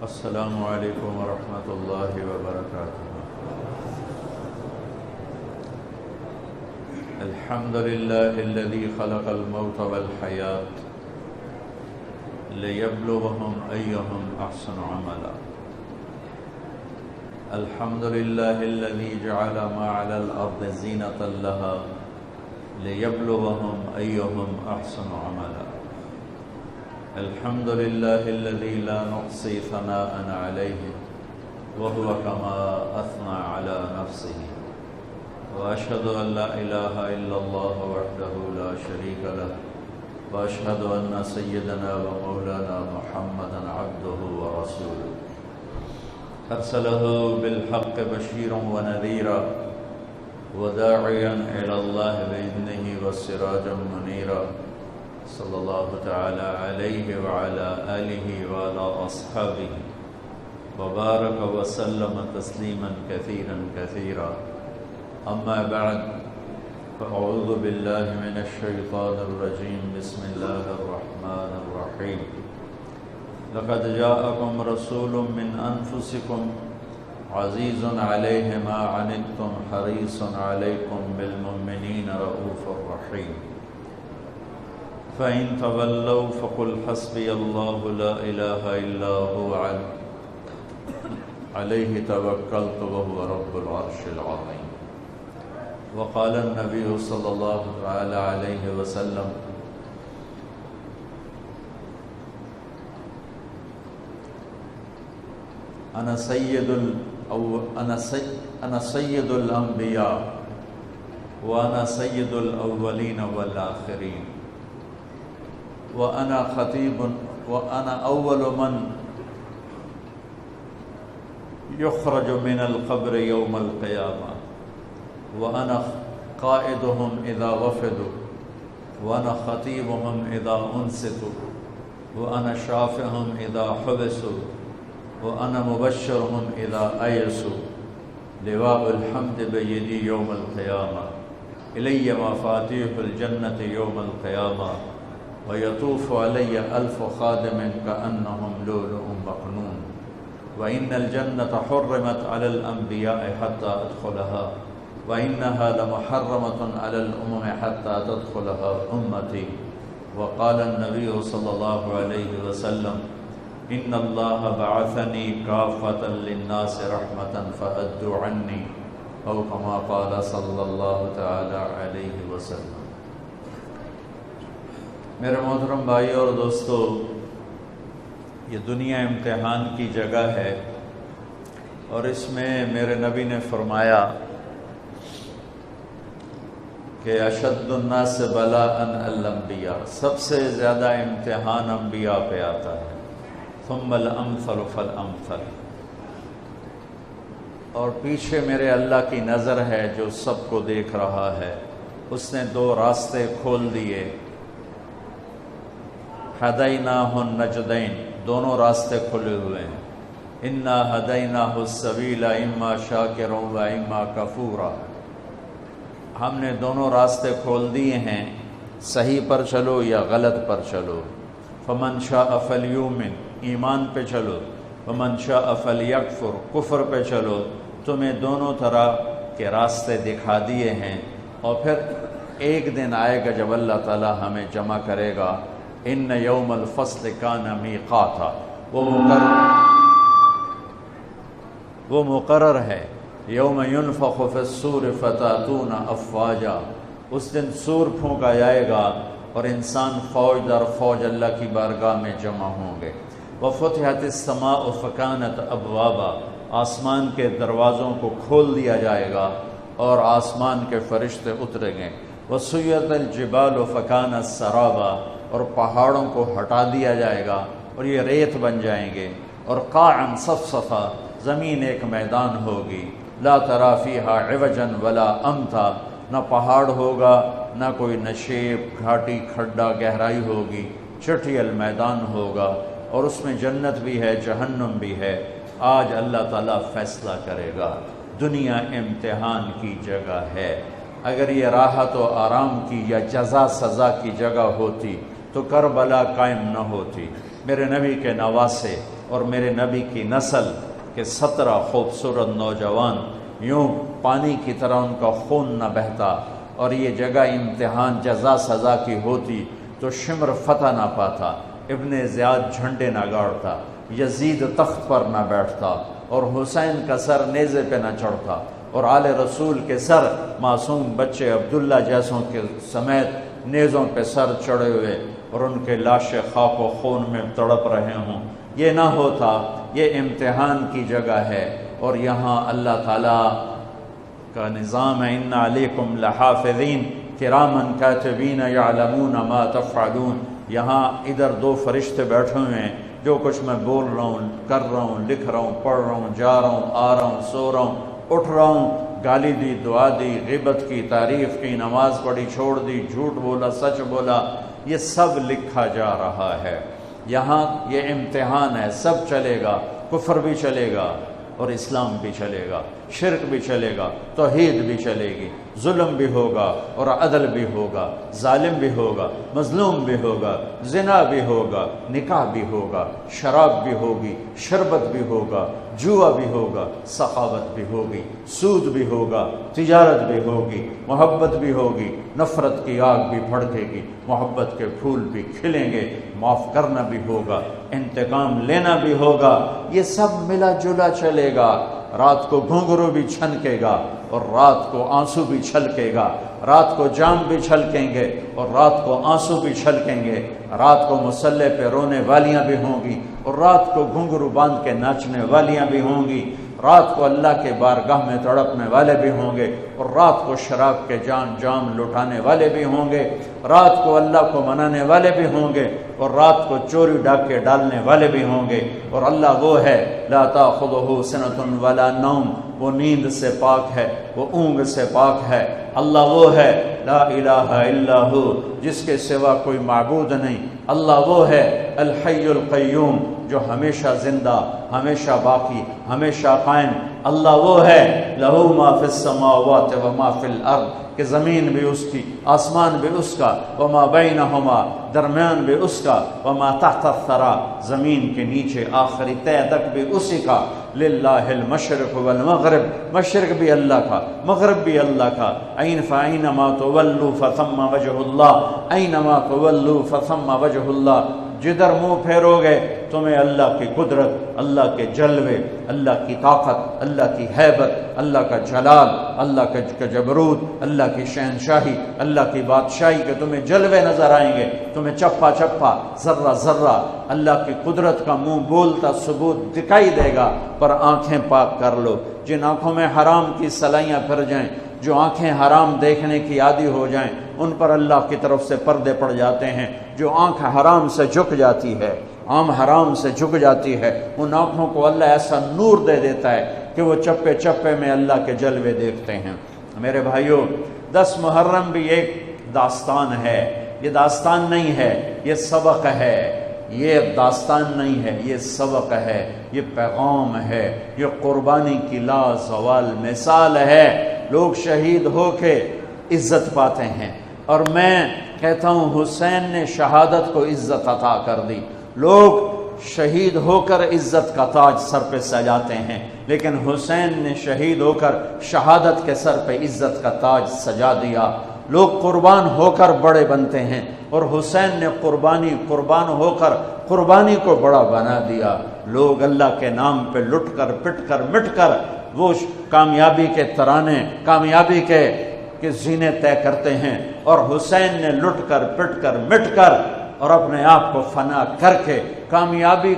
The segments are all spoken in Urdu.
السلام علیکم ورحمۃ اللہ وبرکاتہ۔ الحمد للہ الذی خلق الموت والحیاة لیبلوہم ایہم احسن عملا۔ الحمد للہ الذی جعل ما علی الارض زینۃ لها لیبلوہم ایہم احسن عملا۔ الحمد للہ الذی لا نحصی ثناء علیہ وهو كما اثنى على نفسه، واشهد ان لا اله الا الله وحده لا شريك له، واشهد ان سيدنا ومولانا محمدا عبده ورسوله، ارسله بالحق بشيرا ونذيرا وداعيا الى الله باذنه وسراجا منيرا، صلی اللہ تعالی علیہ وعلی آلہ وعلی اصحابہ وبارک وسلم تسلیما کثیرا کثیرا، اما بعد فاعوذ باللہ من الشیطان الرجیم، بسم اللہ الرحمن الرحیم۔ لقد جاءکم رسول من انفسکم عزیز علیہ ما عنتم حریص علیکم بالمؤمنین رؤوف رحیم، فَإِن تَوَلَّوْا فَقُلْ حَسْبِيَ اللَّهُ لَا إِلَهَ إِلَّا هُوَ عَلَيْهِ تَوَكَّلْتُ وَهُوَ رَبُّ الْعَرْشِ الْعَظِيمِ۔ وقال النبي صلى الله عليه وسلم: أنا سيد الأنبياء وأنا سيد الأولين والآخرين، وأنا خطيب وأنا أول من يخرج من القبر يوم القيامة، وأنا قائدهم إذا وفدوا، وأنا خطيبهم إذا أنصتوا، وأنا شافعهم إذا حبسوا، وأنا مبشرهم إذا أيسوا، لواء الحمد بيدي يوم القيامة، إلي مفاتيح الجنة يوم القيامة، ويطوف علي 1000 خادم كأنهم لؤلؤ مكنون، وإن الجنة حرمت على الأنبياء حتى أدخلها، وإنها لمحرمة على الأمم حتى تدخلها أمتي، وقال النبي صلى الله عليه وسلم: إن الله بعثني كافة للناس رحمة فأدوا عني، أو كما قال صلى الله تعالى عليه وسلم۔ میرے محترم بھائی اور دوستو، یہ دنیا امتحان کی جگہ ہے، اور اس میں میرے نبی نے فرمایا کہ اشد الناس بلاء الانبیاء، سب سے زیادہ امتحان انبیاء پہ آتا ہے، ثم الامثل فالامثل، اور پیچھے میرے اللہ کی نظر ہے جو سب کو دیکھ رہا ہے۔ اس نے 2 راستے کھول دیے، ہدیناہ النجدین، دونوں راستے کھلے ہوئے ہیں، انا ہدیناہ السبیل اما شاکرا و اما کفورا، ہم نے دونوں راستے کھول دیے ہیں، صحیح پر چلو یا غلط پر چلو، فمن شاء فلیؤمن، ایمان پہ چلو، ومن شاء فلیکفر، کفر پہ چلو، تمہیں دونوں طرح کے راستے دکھا دیے ہیں، اور پھر ایک دن آئے گا جب اللہ تعالی ہمیں جمع کرے گا، ان یوم الفصل کان میقاتا، وہ مقرر ہے، یوم ینفخ فی الصور فتاتون افواجا، اس دن سور پھونکا جائے گا اور انسان فوج در فوج اللہ کی بارگاہ میں جمع ہوں گے، وفتحت السماء فکانت ابوابا، آسمان کے دروازوں کو کھول دیا جائے گا اور آسمان کے فرشتے اتریں گے، وسیرت الجبال فکانت سرابا، اور پہاڑوں کو ہٹا دیا جائے گا اور یہ ریت بن جائیں گے، اور قاعا صفصفا، زمین ایک میدان ہوگی، لا تری فیہا عوجا ولا امتا، نہ پہاڑ ہوگا نہ کوئی نشیب، گھاٹی، کھڈا، گہرائی ہوگی، چٹھیل میدان ہوگا، اور اس میں جنت بھی ہے، جہنم بھی ہے۔ آج اللہ تعالیٰ فیصلہ کرے گا۔ دنیا امتحان کی جگہ ہے، اگر یہ راحت و آرام کی یا جزا سزا کی جگہ ہوتی تو تو کربلا قائم نہ ہوتی۔ میرے نبی کے نواسے اور میرے نبی کی نسل کے 17 خوبصورت نوجوان، یوں پانی کی طرح ان کا خون نہ بہتا اور یہ جگہ امتحان جزا سزا کی ہوتی تو شمر فتح نہ پاتا، ابن زیاد جھنڈے نہ گاڑتا، یزید تخت پر نہ بیٹھتا اور حسین کا سر نیزے پہ نہ چڑھتا، اور آل رسول کے سر معصوم بچے عبداللہ جیسوں کے سمیت نیزوں پہ سر چڑھے ہوئے اور ان کے لاشیں خاک و خون میں تڑپ رہے ہوں۔ یہ نہ ہوتا، یہ امتحان کی جگہ ہے، اور یہاں اللہ تعالیٰ کا نظام ہے، ان علیکم لحافظین کراما کاتبین یعلمون ما تفعلون۔ یہاں ادھر 2 فرشتے بیٹھے ہوئے ہیں، جو کچھ میں بول رہا ہوں، کر رہا ہوں، لکھ رہا ہوں، پڑھ رہا ہوں، جا رہا ہوں، آ رہا ہوں، سو رہا ہوں، اٹھ رہا ہوں، گالی دی، دعا دی، غیبت کی، تعریف کی، نماز پڑھی، چھوڑ دی، جھوٹ بولا، سچ بولا، یہ سب لکھا جا رہا ہے۔ یہاں یہ امتحان ہے، سب چلے گا، کفر بھی چلے گا اور اسلام بھی چلے گا، شرک بھی چلے گا، توحید بھی چلے گی، ظلم بھی ہوگا اور عدل بھی ہوگا، ظالم بھی ہوگا، مظلوم بھی ہوگا، زنا بھی ہوگا، نکاح بھی ہوگا، شراب بھی ہوگی، شربت بھی ہوگا، جوا بھی ہوگا، سخاوت بھی ہوگی، سود بھی ہوگا، تجارت بھی ہوگی، محبت بھی ہوگی، نفرت کی آگ بھی بھڑکے گی، محبت کے پھول بھی کھلیں گے، معاف کرنا بھی ہوگا، انتقام لینا بھی ہوگا، یہ سب ملا جلا چلے گا۔ رات کو گھنگرو بھی چھنکے گا اور رات کو آنسو بھی چھلکے گا، رات کو جام بھی چھلکیں گے اور رات کو آنسو بھی چھلکیں گے، رات کو مسلح پہ رونے والیاں بھی ہوں گی اور رات کو گھنگرو باندھ کے ناچنے والیاں بھی ہوں گی، رات کو اللہ کے بارگاہ میں تڑپنے والے بھی ہوں گے اور رات کو شراب کے جام لٹانے والے بھی ہوں گے، رات کو اللہ کو منانے والے بھی ہوں گے اور رات کو چوری ڈاکے ڈالنے والے بھی ہوں گے۔ اور اللہ وہ ہے لا تأخذہ سنۃ ولا نوم، وہ نیند سے پاک ہے، وہ اونگ سے پاک ہے۔ اللہ وہ ہے لا الہ الا ہو، جس کے سوا کوئی معبود نہیں۔ اللہ وہ ہے الحی القیوم، جو ہمیشہ زندہ، ہمیشہ باقی، ہمیشہ قائم۔ اللہ وہ ہے لہ ما فی السماوات و ما فی الارض، کہ زمین بھی اس کی، آسمان بھی اس کا، وما بینہما، درمیان بھی اس کا، وما تحت الثری، زمین کے نیچے آخری تہ تک بھی اسی کا۔ للہ المشرق والمغرب، مشرق بھی اللہ کا، مغرب بھی اللہ کا۔ فأینما تولوا فثم وجہ اللہ، اینما تولوا فثم وجہ اللہ، جدھر منہ پھیرو گے تمہیں اللہ کی قدرت، اللہ کے جلوے، اللہ کی طاقت، اللہ کی ہیبت، اللہ کا جلال، اللہ کا جبروت، اللہ کی شہنشاہی، اللہ کی بادشاہی کے تمہیں جلوے نظر آئیں گے، تمہیں چپا چپا، ذرہ ذرہ اللہ کی قدرت کا منہ بولتا ثبوت دکھائی دے گا۔ پر آنکھیں پاک کر لو، جن آنکھوں میں حرام کی سلائیاں پھر جائیں، جو آنکھیں حرام دیکھنے کی عادی ہو جائیں، ان پر اللہ کی طرف سے پردے پڑ جاتے ہیں۔ جو آنکھ حرام سے جھک جاتی ہے، عام حرام سے جھک جاتی ہے، ان آنکھوں کو اللہ ایسا نور دے دیتا ہے کہ وہ چپے چپے میں اللہ کے جلوے دیکھتے ہیں۔ میرے بھائیوں، 10 محرم بھی ایک داستان ہے، یہ داستان نہیں ہے، یہ سبق ہے، یہ داستان نہیں ہے، یہ سبق ہے، یہ پیغام ہے، یہ قربانی کی لا زوال مثال ہے۔ لوگ شہید ہو کے عزت پاتے ہیں، اور میں کہتا ہوں حسین نے شہادت کو عزت عطا کر دی۔ لوگ شہید ہو کر عزت کا تاج سر پہ سجاتے ہیں، لیکن حسین نے شہید ہو کر شہادت کے سر پہ عزت کا تاج سجا دیا۔ لوگ قربان ہو کر بڑے بنتے ہیں، اور حسین نے قربان ہو کر قربانی کو بڑا بنا دیا۔ لوگ اللہ کے نام پہ لٹ کر پٹ کر مٹ کر وہ کامیابی کے ترانے، کامیابی کے زینے طے کرتے ہیں، اور حسین نے لٹ کر پٹ کر مٹ کر اور اپنے آپ کو فنا کر کے کامیابی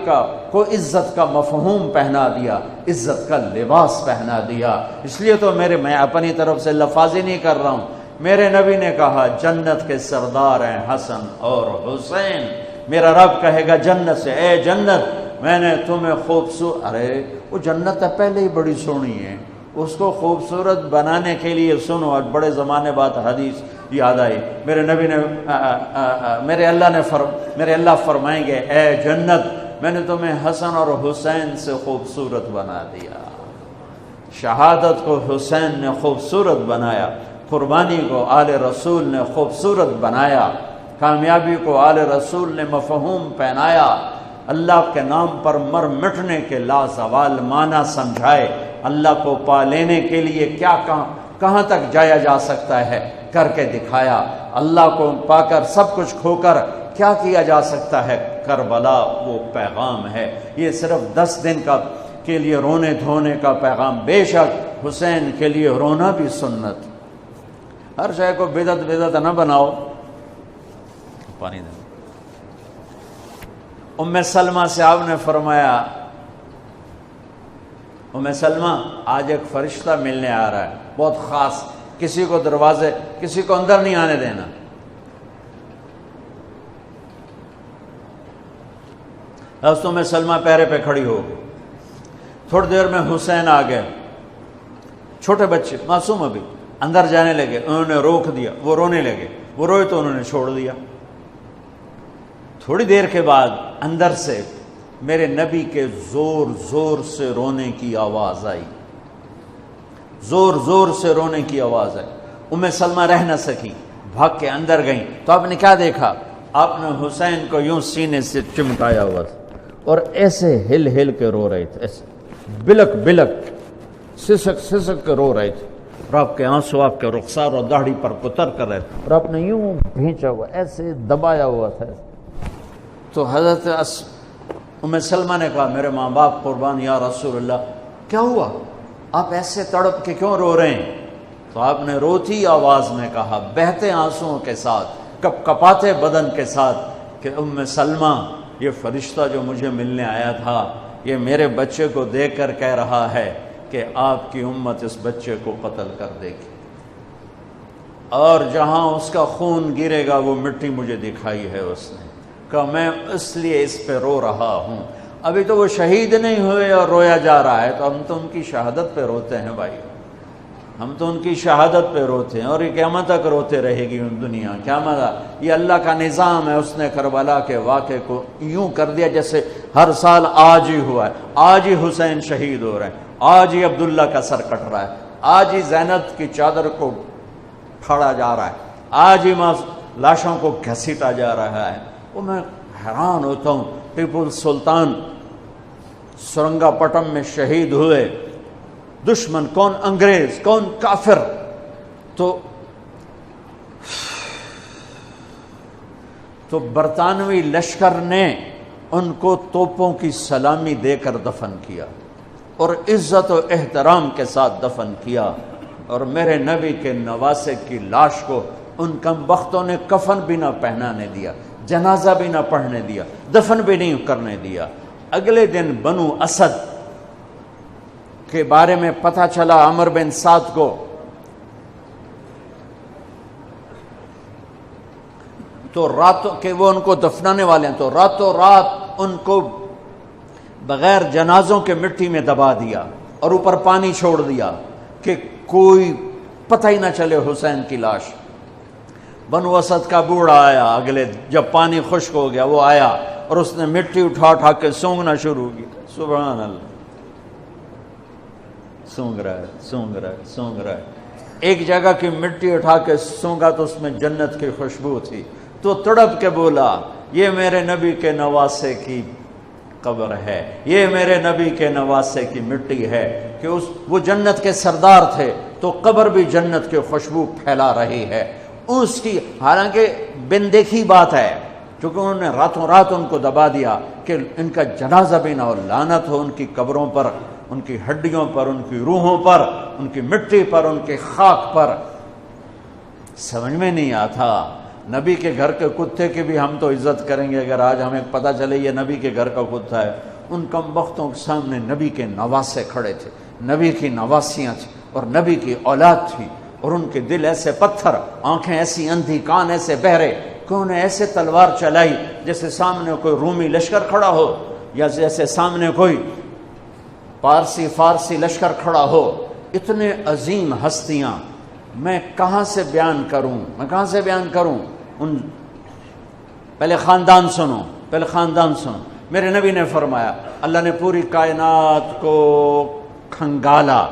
کو عزت کا مفہوم پہنا دیا، عزت کا لباس پہنا دیا۔ اس لیے تو میں اپنی طرف سے لفاظی نہیں کر رہا ہوں، میرے نبی نے کہا جنت کے سردار ہیں حسن اور حسین۔ میرا رب کہے گا جنت سے، اے جنت میں نے تمہیں خوبصورت، ارے وہ جنت پہلے ہی بڑی سونی ہے، اس کو خوبصورت بنانے کے لیے سنو، اور بڑے زمانے بعد حدیث یاد آئی، میرے نبی نے میرے اللہ فرمائیں گے اے جنت میں نے تمہیں حسن اور حسین سے خوبصورت بنا دیا۔ شہادت کو حسین نے خوبصورت بنایا، قربانی کو آل رسول نے خوبصورت بنایا، کامیابی کو آل رسول نے مفہوم پہنایا، اللہ کے نام پر مر مٹنے کے لازوال معنی سمجھائے، اللہ کو پا لینے کے لیے کیا کہاں تک جایا جا سکتا ہے کر کے دکھایا، اللہ کو پا کر سب کچھ کھو کر کیا کیا جا سکتا ہے، کربلا وہ پیغام ہے۔ یہ صرف 10 دن کے لیے رونے دھونے کا پیغام، بے شک حسین کے لیے رونا بھی سنت۔ ہر شے کو بدعت نہ بناؤ۔ پانی دے۔ ام سلمہ سے آپ نے فرمایا، ام سلمہ آج ایک فرشتہ ملنے آ رہا ہے، بہت خاص، کسی کو دروازے، کسی کو اندر نہیں آنے دینا۔ حضرت ام سلمہ پیرے پہ کھڑی ہو گئی۔ تھوڑی دیر میں حسین آ گئے، چھوٹے بچے معصوم ابھی، اندر جانے لگے، انہوں نے روک دیا، وہ رونے لگے، وہ روئے تو انہوں نے چھوڑ دیا۔ تھوڑی دیر کے بعد اندر سے میرے نبی کے زور زور سے رونے کی آواز آئی، زور زور سے رونے کی آواز آئی۔ ام سلمہ رہ نہ سکی، بھاگ کے اندر گئیں تو آپ نے کیا دیکھا؟ آپ نے حسین کو یوں سینے سے چمٹایا ہوا اور ایسے ہل ہل کے رو رہے تھے، ایسے بلک بلک سسک سسک کے رو رہے تھے، اور آپ کے آنسو آپ کے رخسار اور داڑھی پر اتر کر رہے تھے، اور آپ نے یوں بھینچا ہوا، ایسے دبایا ہوا تھا۔ تو حضرت ام سلمہ نے کہا، میرے ماں باپ قربان یا رسول اللہ، کیا ہوا؟ آپ ایسے تڑپ کے کیوں رو رہے ہیں؟ تو آپ نے روتی آواز میں کہا، بہتے آنسوؤں کے ساتھ، کپ کپاتے بدن کے ساتھ، کہ ام سلمہ، یہ فرشتہ جو مجھے ملنے آیا تھا، یہ میرے بچے کو دیکھ کر کہہ رہا ہے کہ آپ کی امت اس بچے کو قتل کر دے گی، اور جہاں اس کا خون گرے گا وہ مٹی مجھے دکھائی ہے اس نے، کہ میں اس لیے اس پہ رو رہا ہوں۔ ابھی تو وہ شہید نہیں ہوئے اور رویا جا رہا ہے، تو ہم تو ان کی شہادت پہ روتے ہیں بھائی، ہم تو ان کی شہادت پہ روتے ہیں، اور یہ قیامت تک روتے رہے گی دنیا۔ کیا مزہ، یہ اللہ کا نظام ہے، اس نے کربلا کے واقعے کو یوں کر دیا جیسے ہر سال آج ہی ہوا ہے، آج ہی حسین شہید ہو رہے ہیں، آج ہی عبداللہ کا سر کٹ رہا ہے، آج ہی زینب کی چادر کو پھاڑا جا رہا ہے، آج ہی لاشوں کو گھسیٹا جا رہا ہے۔ وہ میں حیران ہوتا ہوں، ٹیپو سلطان سرنگا پٹم میں شہید ہوئے، دشمن کون؟ انگریز، کون؟ کافر۔ تو برطانوی لشکر نے ان کو توپوں کی سلامی دے کر دفن کیا، اور عزت و احترام کے ساتھ دفن کیا، اور میرے نبی کے نواسے کی لاش کو ان کم بختوں نے کفن بھی نہ پہنانے دیا، جنازہ بھی نہ پڑھنے دیا، دفن بھی نہیں کرنے دیا۔ اگلے دن بنو اسد کے بارے میں پتہ چلا عمر بن سعد کو، تو راتوں کہ وہ ان کو دفنانے والے ہیں، تو راتوں رات ان کو بغیر جنازوں کے مٹی میں دبا دیا اور اوپر پانی چھوڑ دیا کہ کوئی پتہ ہی نہ چلے حسین کی لاش۔ بنو اسد کا بوڑھا آیا، اگلے جب پانی خشک ہو گیا وہ آیا اور اس نے مٹی اٹھا اٹھا کے سونگنا شروع کی، سبحان اللہ، سونگ رہا ہے سونگ رہا ہے سونگ رہا ہے۔ ایک جگہ کی مٹی اٹھا کے سونگا تو اس میں جنت کی خوشبو تھی، تو تڑپ کے بولا، یہ میرے نبی کے نواسے کی قبر ہے، یہ میرے نبی کے نواسے کی مٹی ہے، کہ وہ جنت کے سردار تھے تو قبر بھی جنت کی خوشبو پھیلا رہی ہے اس کی۔ حالانکہ بن دیکھی بات ہے، کیونکہ انہوں نے راتوں رات ان کو دبا دیا کہ ان کا جنازہ بھی نہ ہو، لعنت ہو ان کی قبروں پر، ان کی ہڈیوں پر، ان کی روحوں پر، ان کی مٹی پر، ان کے خاک پر۔ سمجھ میں نہیں آتا، نبی کے گھر کے کتے کی بھی ہم تو عزت کریں گے اگر آج ہمیں پتہ چلے یہ نبی کے گھر کا کتا ہے۔ ان کم بختوں کے سامنے نبی کے نواسے کھڑے تھے، نبی کی نواسیاں تھیں اور نبی کی اولاد تھی، اور ان کے دل ایسے پتھر، آنکھیں ایسی اندھی، کان ایسے بہرے کہ انہوں نے ایسے تلوار چلائی جیسے سامنے کوئی رومی لشکر کھڑا ہو، یا جیسے سامنے کوئی فارسی لشکر کھڑا ہو۔ اتنے عظیم ہستیاں، میں کہاں سے بیان کروں؟ پہلے خاندان سنو۔ میرے نبی نے فرمایا، اللہ نے پوری کائنات کو کھنگالا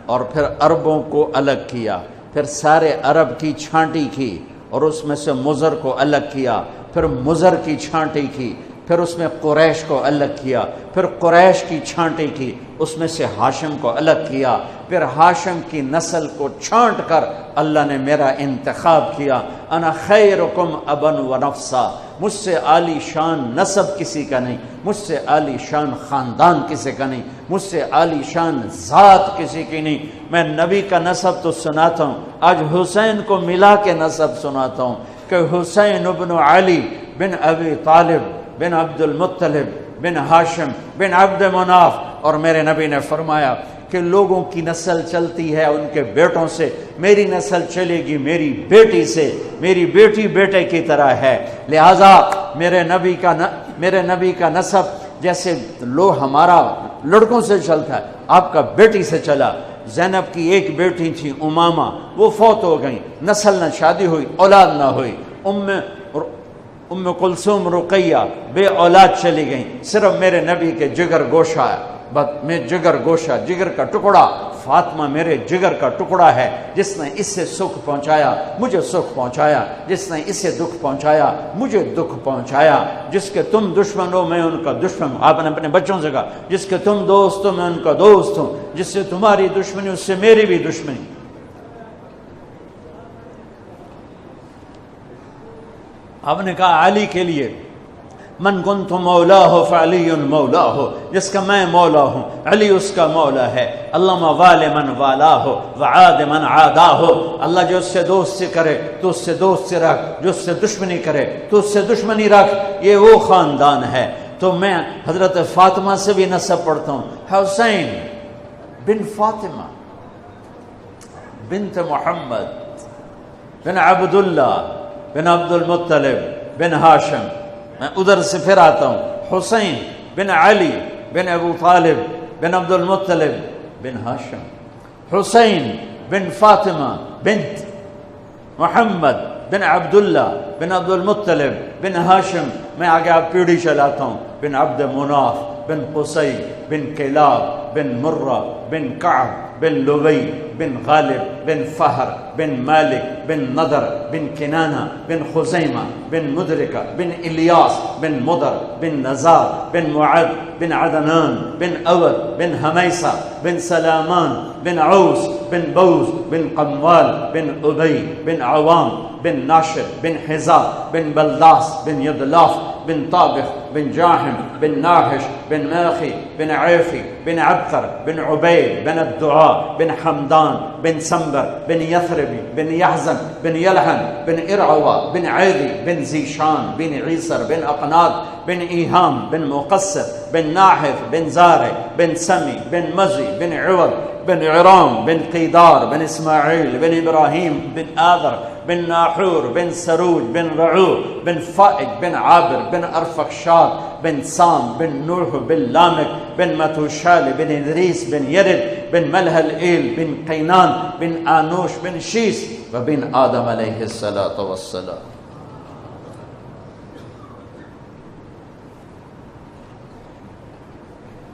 اور پھر عربوں کو الگ کیا، پھر سارے عرب کی چھانٹی کی اور اس میں سے مضر کو الگ کیا، پھر مضر کی چھانٹی کی، پھر اس میں قریش کو الگ کیا، پھر قریش کی چھانٹی کی، اس میں سے ہاشم کو الگ کیا، پھر ہاشم کی نسل کو چھانٹ کر اللہ نے میرا انتخاب کیا۔ انا خیرکم ابا و نفسا، مجھ سے عالی شان نسب کسی کا نہیں، مجھ سے عالی شان خاندان کسی کا نہیں، مجھ سے عالی شان ذات کسی کی نہیں۔ میں نبی کا نسب تو سناتا ہوں، آج حسین کو ملا کے نسب سناتا ہوں کہ حسین ابن علی بن ابی طالب بن عبد المطلب بن ہاشم بن عبد مناف، اور میرے نبی نے فرمایا کہ لوگوں کی نسل چلتی ہے ان کے بیٹوں سے، میری نسل چلے گی میری بیٹی سے، میری بیٹی بیٹے کی طرح ہے، لہذا میرے نبی کا نسب جیسے ہمارا لڑکوں سے چلتا ہے، آپ کا بیٹی سے چلا۔ زینب کی ایک بیٹی تھی امامہ، وہ فوت ہو گئی، نسل نہ شادی ہوئی، اولاد نہ ہوئی۔ ام کلثوم رقیہ بے اولاد چلی گئیں، صرف میرے نبی کے جگر گوشہ ہے، میں جگر گوشہ، جگر کا ٹکڑا، فاطمہ میرے جگر کا ٹکڑا ہے، جس نے اس سے سکھ پہنچایا مجھے سکھ پہنچایا، جس نے اسے دکھ پہنچایا مجھے دکھ پہنچایا۔ جس کے تم دشمن ہو میں ان کا دشمن ہوں، آپ نے اپنے بچوں سے کہا جس کے تم دوست ہو میں ان کا دوست ہوں، جس سے تمہاری دشمنی اس سے میری بھی دشمنی۔ آپ نے کہا علی کے لیے من کنت مولاہ فعلی مولاہ، جس کا میں مولا ہوں علی اس کا مولا ہے۔ اللہم وال من والاہ وعاد من عاداہ، اللہ جو اس سے دوستی کرے تو اس سے دوستی رکھ، جو اس سے دشمنی کرے تو اس سے دشمنی رکھ، یہ وہ خاندان ہے۔ تو میں حضرت فاطمہ سے بھی نسب پڑھتا ہوں، حسین بن فاطمہ بنت محمد بن عبداللہ بن عبد المطلب بن ہاشم، میں ادھر سے پھر آتا ہوں، حسین بن علی بن ابو طالب بن عبد المطلب بن ہاشم، حسین بن فاطمہ بنت محمد بن عبداللہ بن عبد المطلب بن ہاشم، میں آگے آپ پیڑھی چلاتا ہوں، بن عبد مناف بن قصی بن کلاب بن مرہ بن کعب بن لبی بن غالب بن فہر بن مالک بن نضر بن کنانہ بن خزیمہ بن مدرکہ بن الیاس بن مدر بن نزار بن معد بن عدنان بن اود بن حمیسہ بن سلامان بن عوس بن بوز بن قموال بن ابی بن عوام بن ناشر بن حزار بن بلداس بن یدلاف بن طابخ بن جاحم بن ناحش بن ماخي بن عيفي بن عبقر بن عبيد بن الدعاء بن حمدان بن سنبر بن يثربي بن يحزن بن يلحن بن إرعوى بن عيدي بن زيشان بن عيسر بن أقناط بن إيهام بن مقصر بن ناحف بن زارع بن سمي بن مزي بن عوض بن عرام بن قيدار بن إسماعيل بن إبراهيم بن آذر بن ناحور بن سروج بن رعو بن فائق بن عابر بن أرفخشاد بن سام بن نوح بن لامك بن متوشال بن إدريس بن يرد بن ملهلئيل بن قينان بن آنوش بن شيس وبن آدم عليه الصلاة والسلام۔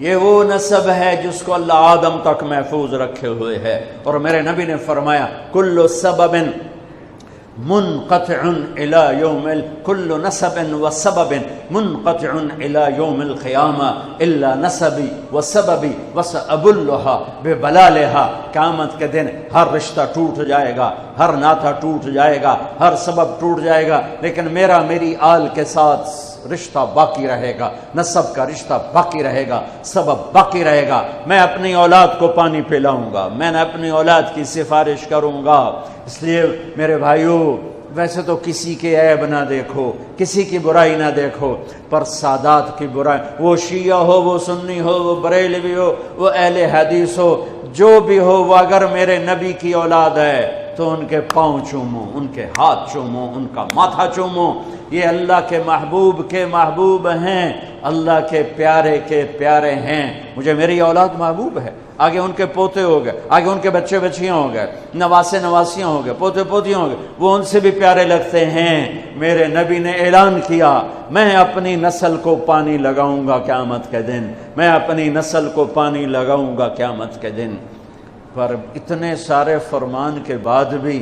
یہ وہ نسب ہے جس کو اللہ آدم تک محفوظ رکھے ہوئے ہے، اور میرے نبی نے فرمایا کل سبب منقطع الى یوم کل نسب و سبب منقطع الى یوم القیامہ الا نسبی و سببی وسأبلها ببلالها، قیامت کے دن ہر رشتہ ٹوٹ جائے گا، ہر ناطہ ٹوٹ جائے گا، ہر سبب ٹوٹ جائے گا، لیکن میری آل کے ساتھ رشتہ باقی رہے گا، نسب کا رشتہ باقی رہے گا، سبب باقی رہے گا۔ میں اپنی اولاد کو پانی پلاؤں گا، میں نے اپنی اولاد کی سفارش کروں گا۔ اس لیے میرے بھائیوں، ویسے تو کسی کے عیب نہ دیکھو، کسی کی برائی نہ دیکھو، پر سادات کی برائی، وہ شیعہ ہو، وہ سنی ہو، وہ بریلوی ہو، وہ اہل حدیث ہو، جو بھی ہو، وہ اگر میرے نبی کی اولاد ہے تو ان کے پاؤں چومو، ان کے ہاتھ چومو، ان کا ماتھا چومو۔ یہ اللہ کے محبوب ہیں، اللہ کے پیارے ہیں۔ مجھے میری اولاد محبوب ہے، آگے ان کے پوتے ہو گئے، آگے ان کے بچے بچیاں ہو گئے، نواسیاں ہو گئے، پوتے پوتیاں ہو گئے، وہ ان سے بھی پیارے لگتے ہیں۔ میرے نبی نے اعلان کیا میں اپنی نسل کو پانی لگاؤں گا قیامت کے دن، میں اپنی نسل کو پانی لگاؤں گا قیامت کے دن۔ پر اتنے سارے فرمان کے بعد بھی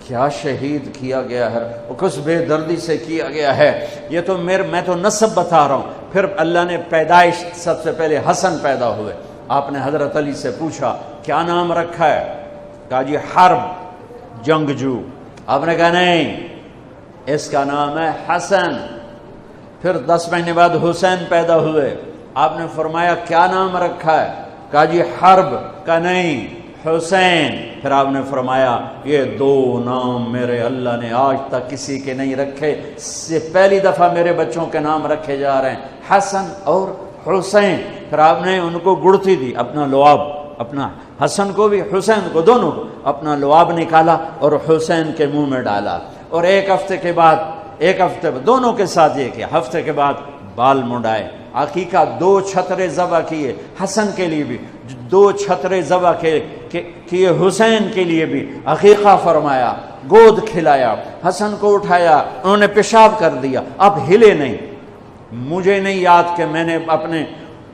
کیا شہید کیا گیا ہے اور کس بے دردی سے کیا گیا ہے. یہ تو میں تو نسب بتا رہا ہوں. پھر اللہ نے پیدائش سب سے پہلے حسن پیدا ہوئے. آپ نے حضرت علی سے پوچھا کیا نام رکھا ہے؟ کہا جی حرب، جنگجو. آپ نے کہا نہیں، اس کا نام ہے حسن. پھر 10 مہینے بعد حسین پیدا ہوئے. آپ نے فرمایا کیا نام رکھا ہے؟ کہا جی حرب. کہا نہیں، حسین. پھر آپ نے فرمایا یہ 2 نام میرے اللہ نے آج تک کسی کے نہیں رکھے، سے پہلی دفعہ میرے بچوں کے نام رکھے جا رہے ہیں، حسن اور حسین. پھر آپ نے ان کو گڑتی دی، اپنا لعاب، اپنا حسن کو بھی حسین کو، دونوں کو اپنا لعاب نکالا اور حسین کے منہ میں ڈالا. اور ایک ہفتے بعد دونوں کے ساتھ یہ کیا، ہفتے کے بعد بال منڈائے. عقیقہ 2 چھترے ذبح کیے حسن کے لیے بھی، 2 چھترے ذبح کیے حسین کے لیے بھی. عقیقہ فرمایا، گود کھلایا، حسن کو اٹھایا، انہوں نے پیشاب کر دیا. اب ہلے نہیں. مجھے نہیں یاد کہ میں نے اپنے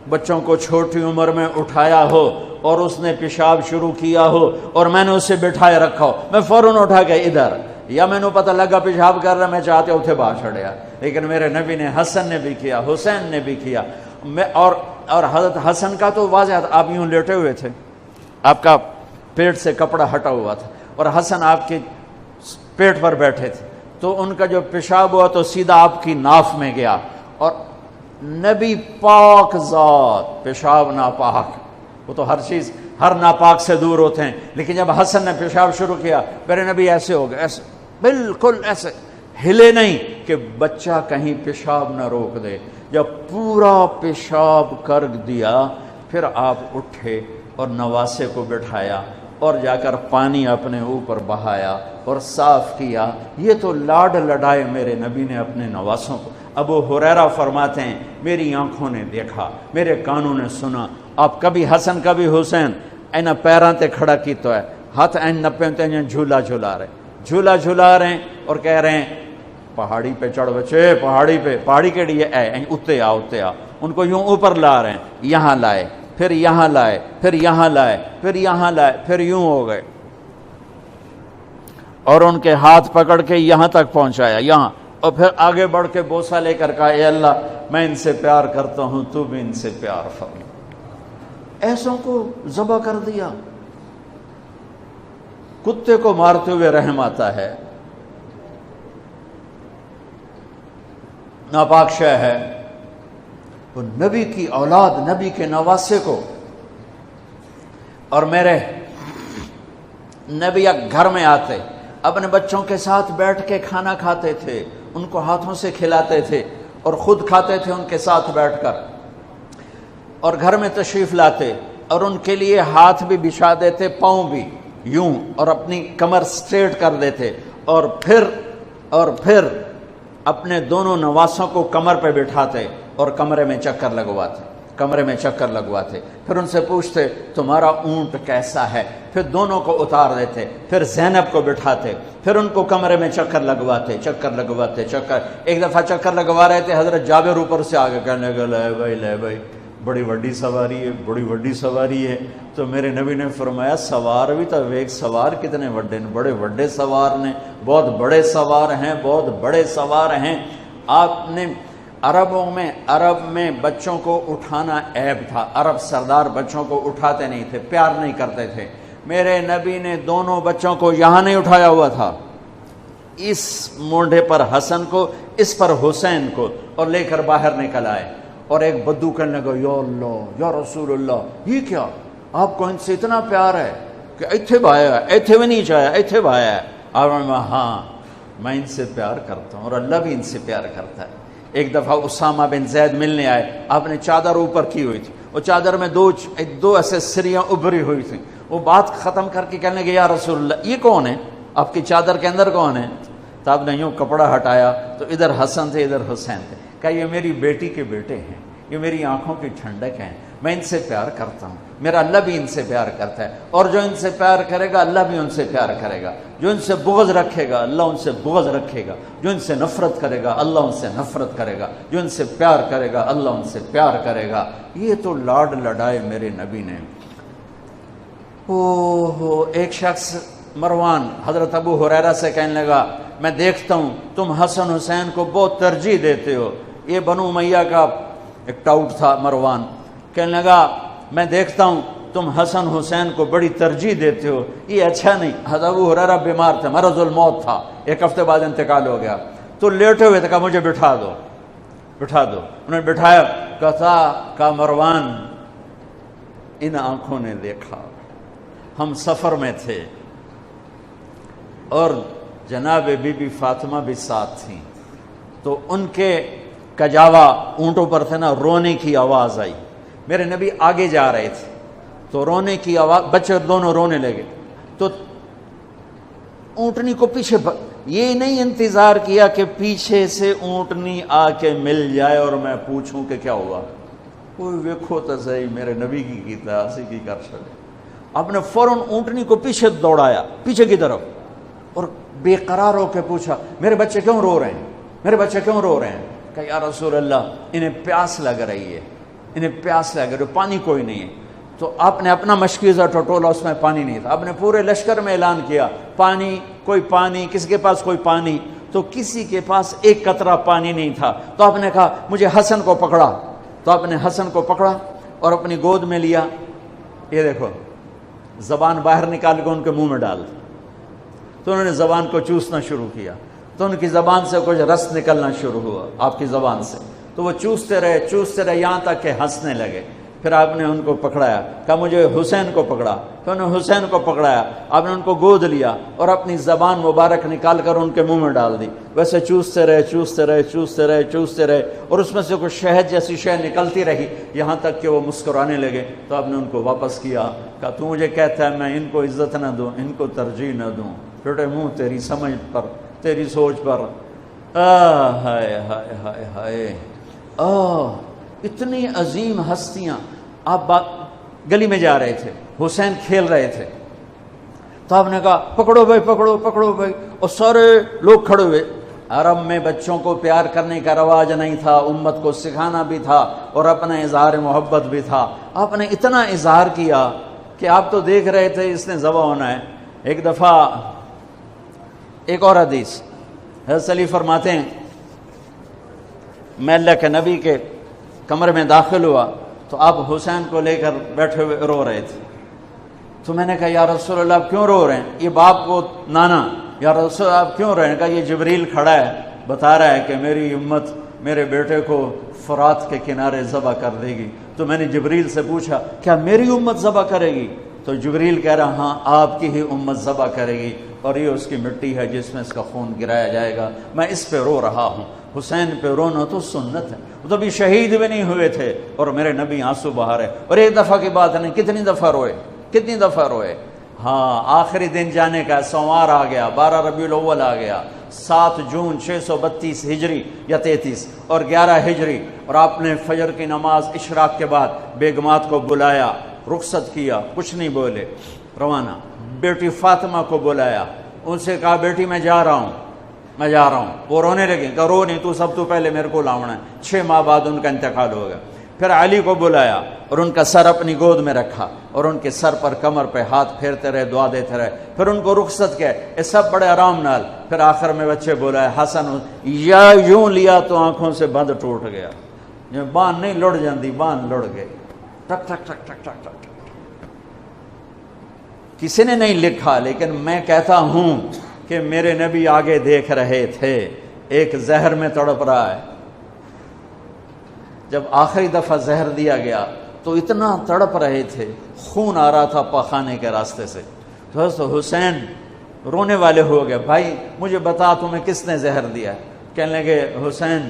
بچوں کو چھوٹی عمر میں اٹھایا ہو اور اس نے پیشاب شروع کیا ہو اور میں نے اسے بٹھائے رکھا ہو. میں فوراً اٹھا کے ادھر، یا میں نے پتہ لگا پیشاب کر رہا، میں چاہتے اتھے باہر چھڑیا. لیکن میرے نبی نے حسن نے بھی کیا، حسین نے بھی کیا. اور حضرت حسن کا تو واضح تھا، آپ یوں لیٹے ہوئے تھے، آپ کا پیٹ سے کپڑا ہٹا ہوا تھا اور حسن آپ کے پیٹ پر بیٹھے تھے. تو ان کا جو پیشاب ہوا تو سیدھا آپ کی ناف میں گیا. اور نبی پاک ذات، پیشاب ناپاک، وہ تو ہر چیز ہر ناپاک سے دور ہوتے ہیں. لیکن جب حسن نے پیشاب شروع کیا، میرے نبی ایسے ہو گئے، ایسے بالکل ایسے ہلے نہیں کہ بچہ کہیں پیشاب نہ روک دے. جب پورا پیشاب کر دیا پھر آپ اٹھے اور نواسے کو بٹھایا اور جا کر پانی اپنے اوپر بہایا اور صاف کیا. یہ تو لاڈ لڈائے میرے نبی نے اپنے نواسوں کو. ابو ہریرہ فرماتے ہیں میری آنکھوں نے دیکھا، میرے کانوں نے سنا. آپ کبھی حسن کبھی حسین اینا پیران تے کھڑا کی تو ہے، ہاتھ این نپے تے جھولا جھولا رہے ہیں اور کہہ رہے ہیں پہاڑی پہ چڑھ بچے، پہاڑی کے لیے اتے آ. ان کو یوں اوپر لا رہے ہیں، یہاں لائے، پھر یہاں لائے، پھر یہاں لائے، پھر یہاں لائے، پھر یوں ہو گئے اور ان کے ہاتھ پکڑ کے یہاں تک پہنچایا، یہاں. اور پھر آگے بڑھ کے بوسہ لے کر کہا اے اللہ میں ان سے پیار کرتا ہوں، تو بھی ان سے پیار فرما. ایسوں کو ذبح کر دیا. کتے کو مارتے ہوئے رحم آتا ہے. ناپاک شے ہے. وہ نبی کی اولاد، نبی کے نواسے کو. اور میرے نبی گھر میں آتے، اپنے بچوں کے ساتھ بیٹھ کے کھانا کھاتے تھے، ان کو ہاتھوں سے کھلاتے تھے اور خود کھاتے تھے ان کے ساتھ بیٹھ کر. اور گھر میں تشریف لاتے اور ان کے لیے ہاتھ بھی بچھا دیتے، پاؤں بھی یوں، اور اپنی کمر سٹریٹ کر دیتے. اور پھر اپنے دونوں نواسوں کو کمر پہ بٹھاتے اور کمرے میں چکر لگواتے. پھر ان سے پوچھتے تمہارا اونٹ کیسا ہے، پھر دونوں کو اتار دیتے. پھر زینب کو بٹھاتے، پھر ان کو کمرے میں چکر لگواتے. ایک دفعہ چکر لگوا رہے تھے، حضرت جابر اوپر سے آگے کہنے لگے لے بھائی بڑی وڈی سواری ہے. تو میرے نبی نے فرمایا سوار بھی تو ایک سوار کتنے وڈے نے، بڑے وڈے سوار نے، بہت بڑے سوار ہیں. آپ نے عرب میں بچوں کو اٹھانا عیب تھا. عرب سردار بچوں کو اٹھاتے نہیں تھے، پیار نہیں کرتے تھے. میرے نبی نے دونوں بچوں کو یہاں نہیں اٹھایا ہوا تھا، اس مونڈے پر حسن کو، اس پر حسین کو، اور لے کر باہر نکل آئے. اور ایک بدو کہنے لگا یا اللہ یا رسول اللہ، یہ کیا آپ کو ان سے اتنا پیار ہے کہ ایتھے بھایا ہے، ایتھے بھی نہیں چاہیا، ایتھے بھایا ہے. اور ہاں میں ان سے پیار کرتا ہوں اور اللہ بھی ان سے پیار کرتا ہے. ایک دفعہ اسامہ بن زید ملنے آئے، آپ نے چادر اوپر کی ہوئی تھی، وہ چادر میں دو ایسے سریاں ابھری ہوئی تھیں. وہ بات ختم کر کے کہنے لگے یا رسول اللہ یہ کون ہے، آپ کی چادر کے اندر کون ہے؟ تو آپ نے یوں کپڑا ہٹایا تو ادھر حسن تھے ادھر حسین تھے. کہا یہ میری بیٹی کے بیٹے ہیں، یہ میری آنکھوں کی ٹھنڈک ہیں، میں ان سے پیار کرتا ہوں، میرا اللہ بھی ان سے پیار کرتا ہے، اور جو ان سے پیار کرے گا اللہ بھی ان سے پیار کرے گا. جو ان سے بغض رکھے گا اللہ ان سے بغض رکھے گا، جو ان سے نفرت کرے گا اللہ ان سے نفرت کرے گا، جو ان سے پیار کرے گا اللہ ان سے پیار کرے گا. یہ تو لاڈ لڈائے میرے نبی نے. ایک شخص مروان حضرت ابو ہریرہ سے کہنے لگا میں دیکھتا ہوں تم حسن حسین کو بہت ترجیح دیتے ہو. یہ بنو امیہ کا ایک ٹاؤٹ تھا مروان. کہنے لگا میں دیکھتا ہوں تم حسن حسین کو بڑی ترجیح دیتے ہو, یہ اچھا نہیں. حضرت ابو ہریرہ بیمار تھے, مرض الموت تھا, 1 ہفتے بعد انتقال ہو گیا. تو لیٹے ہوئے تھے, کہا مجھے بٹھا دو. انہوں نے بٹھایا, کہا مروان ان آنکھوں نے دیکھا, ہم سفر میں تھے اور جناب بی بی فاطمہ بھی ساتھ تھیں, تو ان کے کجاوا اونٹوں پر تھے نا, رونے کی آواز آئی. میرے نبی آگے جا رہے تھے تو رونے کی آواز, بچے دونوں رونے لگے. تو اونٹنی کو پیچھے یہ نہیں انتظار کیا کہ پیچھے سے اونٹنی آ کے مل جائے اور میں پوچھوں کہ کیا ہوا. کوئی ویکھو تو صحیح میرے نبی کی کیتا اسی کی کر سکے. آپ نے فوراً اونٹنی کو پیچھے دوڑایا, پیچھے کی طرف, اور بے قرار ہو کے پوچھا میرے بچے کیوں رو رہے ہیں, میرے بچے کیوں رو رہے ہیں. کہ یا رسول اللہ انہیں پیاس لگ رہی ہے, انہیں پیاس لگ رہی ہے, پانی کوئی نہیں ہے. تو آپ نے اپنا مشکیزہ ٹٹولا, اس میں پانی نہیں تھا. آپ نے پورے لشکر میں اعلان کیا پانی, کوئی پانی, کسی کے پاس کوئی پانی. تو کسی کے پاس ایک قطرہ پانی نہیں تھا. تو آپ نے کہا مجھے حسن کو پکڑا. تو آپ نے حسن کو پکڑا اور اپنی گود میں لیا. یہ دیکھو زبان باہر نکال کے ان کے منہ میں ڈال دی. تو انہوں نے زبان کو چوسنا شروع کیا, تو ان کی زبان سے کچھ رس نکلنا شروع ہوا آپ کی زبان سے. تو وہ چوستے رہے یہاں تک کہ ہنسنے لگے. پھر آپ نے ان کو پکڑایا, کہا مجھے حسین کو پکڑا. پھر انہوں نے حسین کو پکڑایا, آپ نے ان کو گود لیا اور اپنی زبان مبارک نکال کر ان کے منہ میں ڈال دی. ویسے چوستے رہے اور اس میں سے کچھ شہد جیسی شے نکلتی رہی یہاں تک کہ وہ مسکرانے لگے. تو آپ نے ان کو واپس کیا, کہا تو مجھے کہتا ہے میں ان کو عزت نہ دوں, ان کو ترجیح نہ دوں. چھوٹے منہ تیری سمجھ پر, تیری سوچ پر. ہائے ہائے ہائے ہائے, اتنی عظیم ہستیاں. آپ گلی میں جا رہے تھے, حسین کھیل رہے تھے, تو آپ نے کہا پکڑو بھائی, پکڑو بھائی. اور سارے لوگ کھڑے ہوئے. عرب میں بچوں کو پیار کرنے کا رواج نہیں تھا, امت کو سکھانا بھی تھا اور اپنا اظہار محبت بھی تھا. آپ نے اتنا اظہار کیا کہ آپ تو دیکھ رہے تھے اس نے ذبح ہونا ہے. ایک دفعہ ایک اور حدیث حضرت علی فرماتے ہیں میں اللہ کے نبی کے کمرے میں داخل ہوا تو آپ حسین کو لے کر بیٹھے ہوئے رو رہے تھے. تو میں نے کہا یا رسول اللہ آپ کیوں رو رہے ہیں؟ یہ باپ کو نانا, یا رسول اللہ آپ کیوں رو رہے ہیں؟ کہا یہ جبریل کھڑا ہے, بتا رہا ہے کہ میری امت میرے بیٹے کو فرات کے کنارے ذبح کر دے گی. تو میں نے جبریل سے پوچھا کیا میری امت ذبح کرے گی؟ تو جبریل کہہ رہا ہاں آپ کی ہی امت ذبح کرے گی, اور یہ اس کی مٹی ہے جس میں اس کا خون گرایا جائے گا. میں اس پہ رو رہا ہوں. حسین پہ رونا تو سنت ہے, وہ تو بھی شہید بھی نہیں ہوئے تھے اور میرے نبی آنسو بہا رہے. اور ایک دفعہ کی بات نہیں, کتنی دفعہ روئے. ہاں آخری دن جانے کا, سوموار آ گیا, 12 ربیع الاول آ گیا, 7 جون 632 ہجری یا 33 اور 11 ہجری. اور آپ نے فجر کی نماز اشراق کے بعد بیگمات کو بلایا, رخصت کیا, کچھ نہیں بولے, روانہ. بیٹی فاطمہ کو بلایا, ان سے کہا بیٹی میں جا رہا ہوں. وہ رونے لگے, کہ رو نہیں, تو سب تو پہلے میرے کو لاؤنا ہے. 6 ماہ بعد ان کا انتقال ہو گیا. پھر علی کو بلایا اور ان کا سر اپنی گود میں رکھا اور ان کے سر پر کمر پہ ہاتھ پھیرتے رہے, دعا دیتے رہے. پھر ان کو رخصت کیا, یہ سب بڑے آرام نال. پھر آخر میں بچے بولائے حسن, یا یوں لیا تو آنکھوں سے بند ٹوٹ گیا. بان نہیں لڑ جاندی, بان لڑ گئے. ٹک ٹک ٹک ٹک ٹک ٹک. کسی نے نہیں لکھا, لیکن میں کہتا ہوں کہ میرے نبی آگے دیکھ رہے تھے. ایک زہر میں تڑپ رہا ہے. جب آخری دفعہ زہر دیا گیا تو اتنا تڑپ رہے تھے, خون آ رہا تھا پاخانے کے راستے سے. تو حسین رونے والے ہو گئے, بھائی مجھے بتا تمہیں کس نے زہر دیا؟ کہنے لگے حسین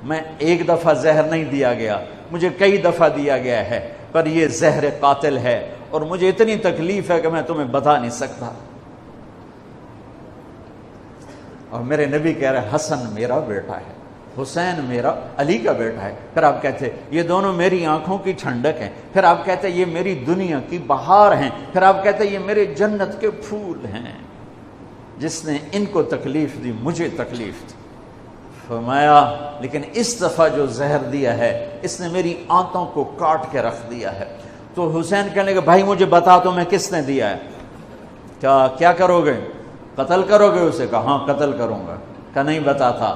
میں ایک دفعہ زہر نہیں دیا گیا, مجھے کئی دفعہ دیا گیا ہے, پر یہ زہر قاتل ہے اور مجھے اتنی تکلیف ہے کہ میں تمہیں بتا نہیں سکتا. اور میرے نبی کہہ رہے حسن میرا بیٹا ہے, حسین میرا علی کا بیٹا ہے. پھر آپ کہتے یہ دونوں میری آنکھوں کی ٹھنڈک ہیں. پھر آپ کہتے یہ میری دنیا کی بہار ہیں. پھر آپ کہتے یہ میرے جنت کے پھول ہیں. جس نے ان کو تکلیف دی مجھے تکلیف دی. فرمایا لیکن اس دفعہ جو زہر دیا ہے اس نے میری آنتوں کو کاٹ کے رکھ دیا ہے. تو حسین کہنے لگے بھائی مجھے بتا تو میں کس نے دیا ہے؟ کیا کرو گے؟ قتل کرو گے اسے؟ کہا ہاں قتل کروں گا۔ کہ نہیں بتاتا۔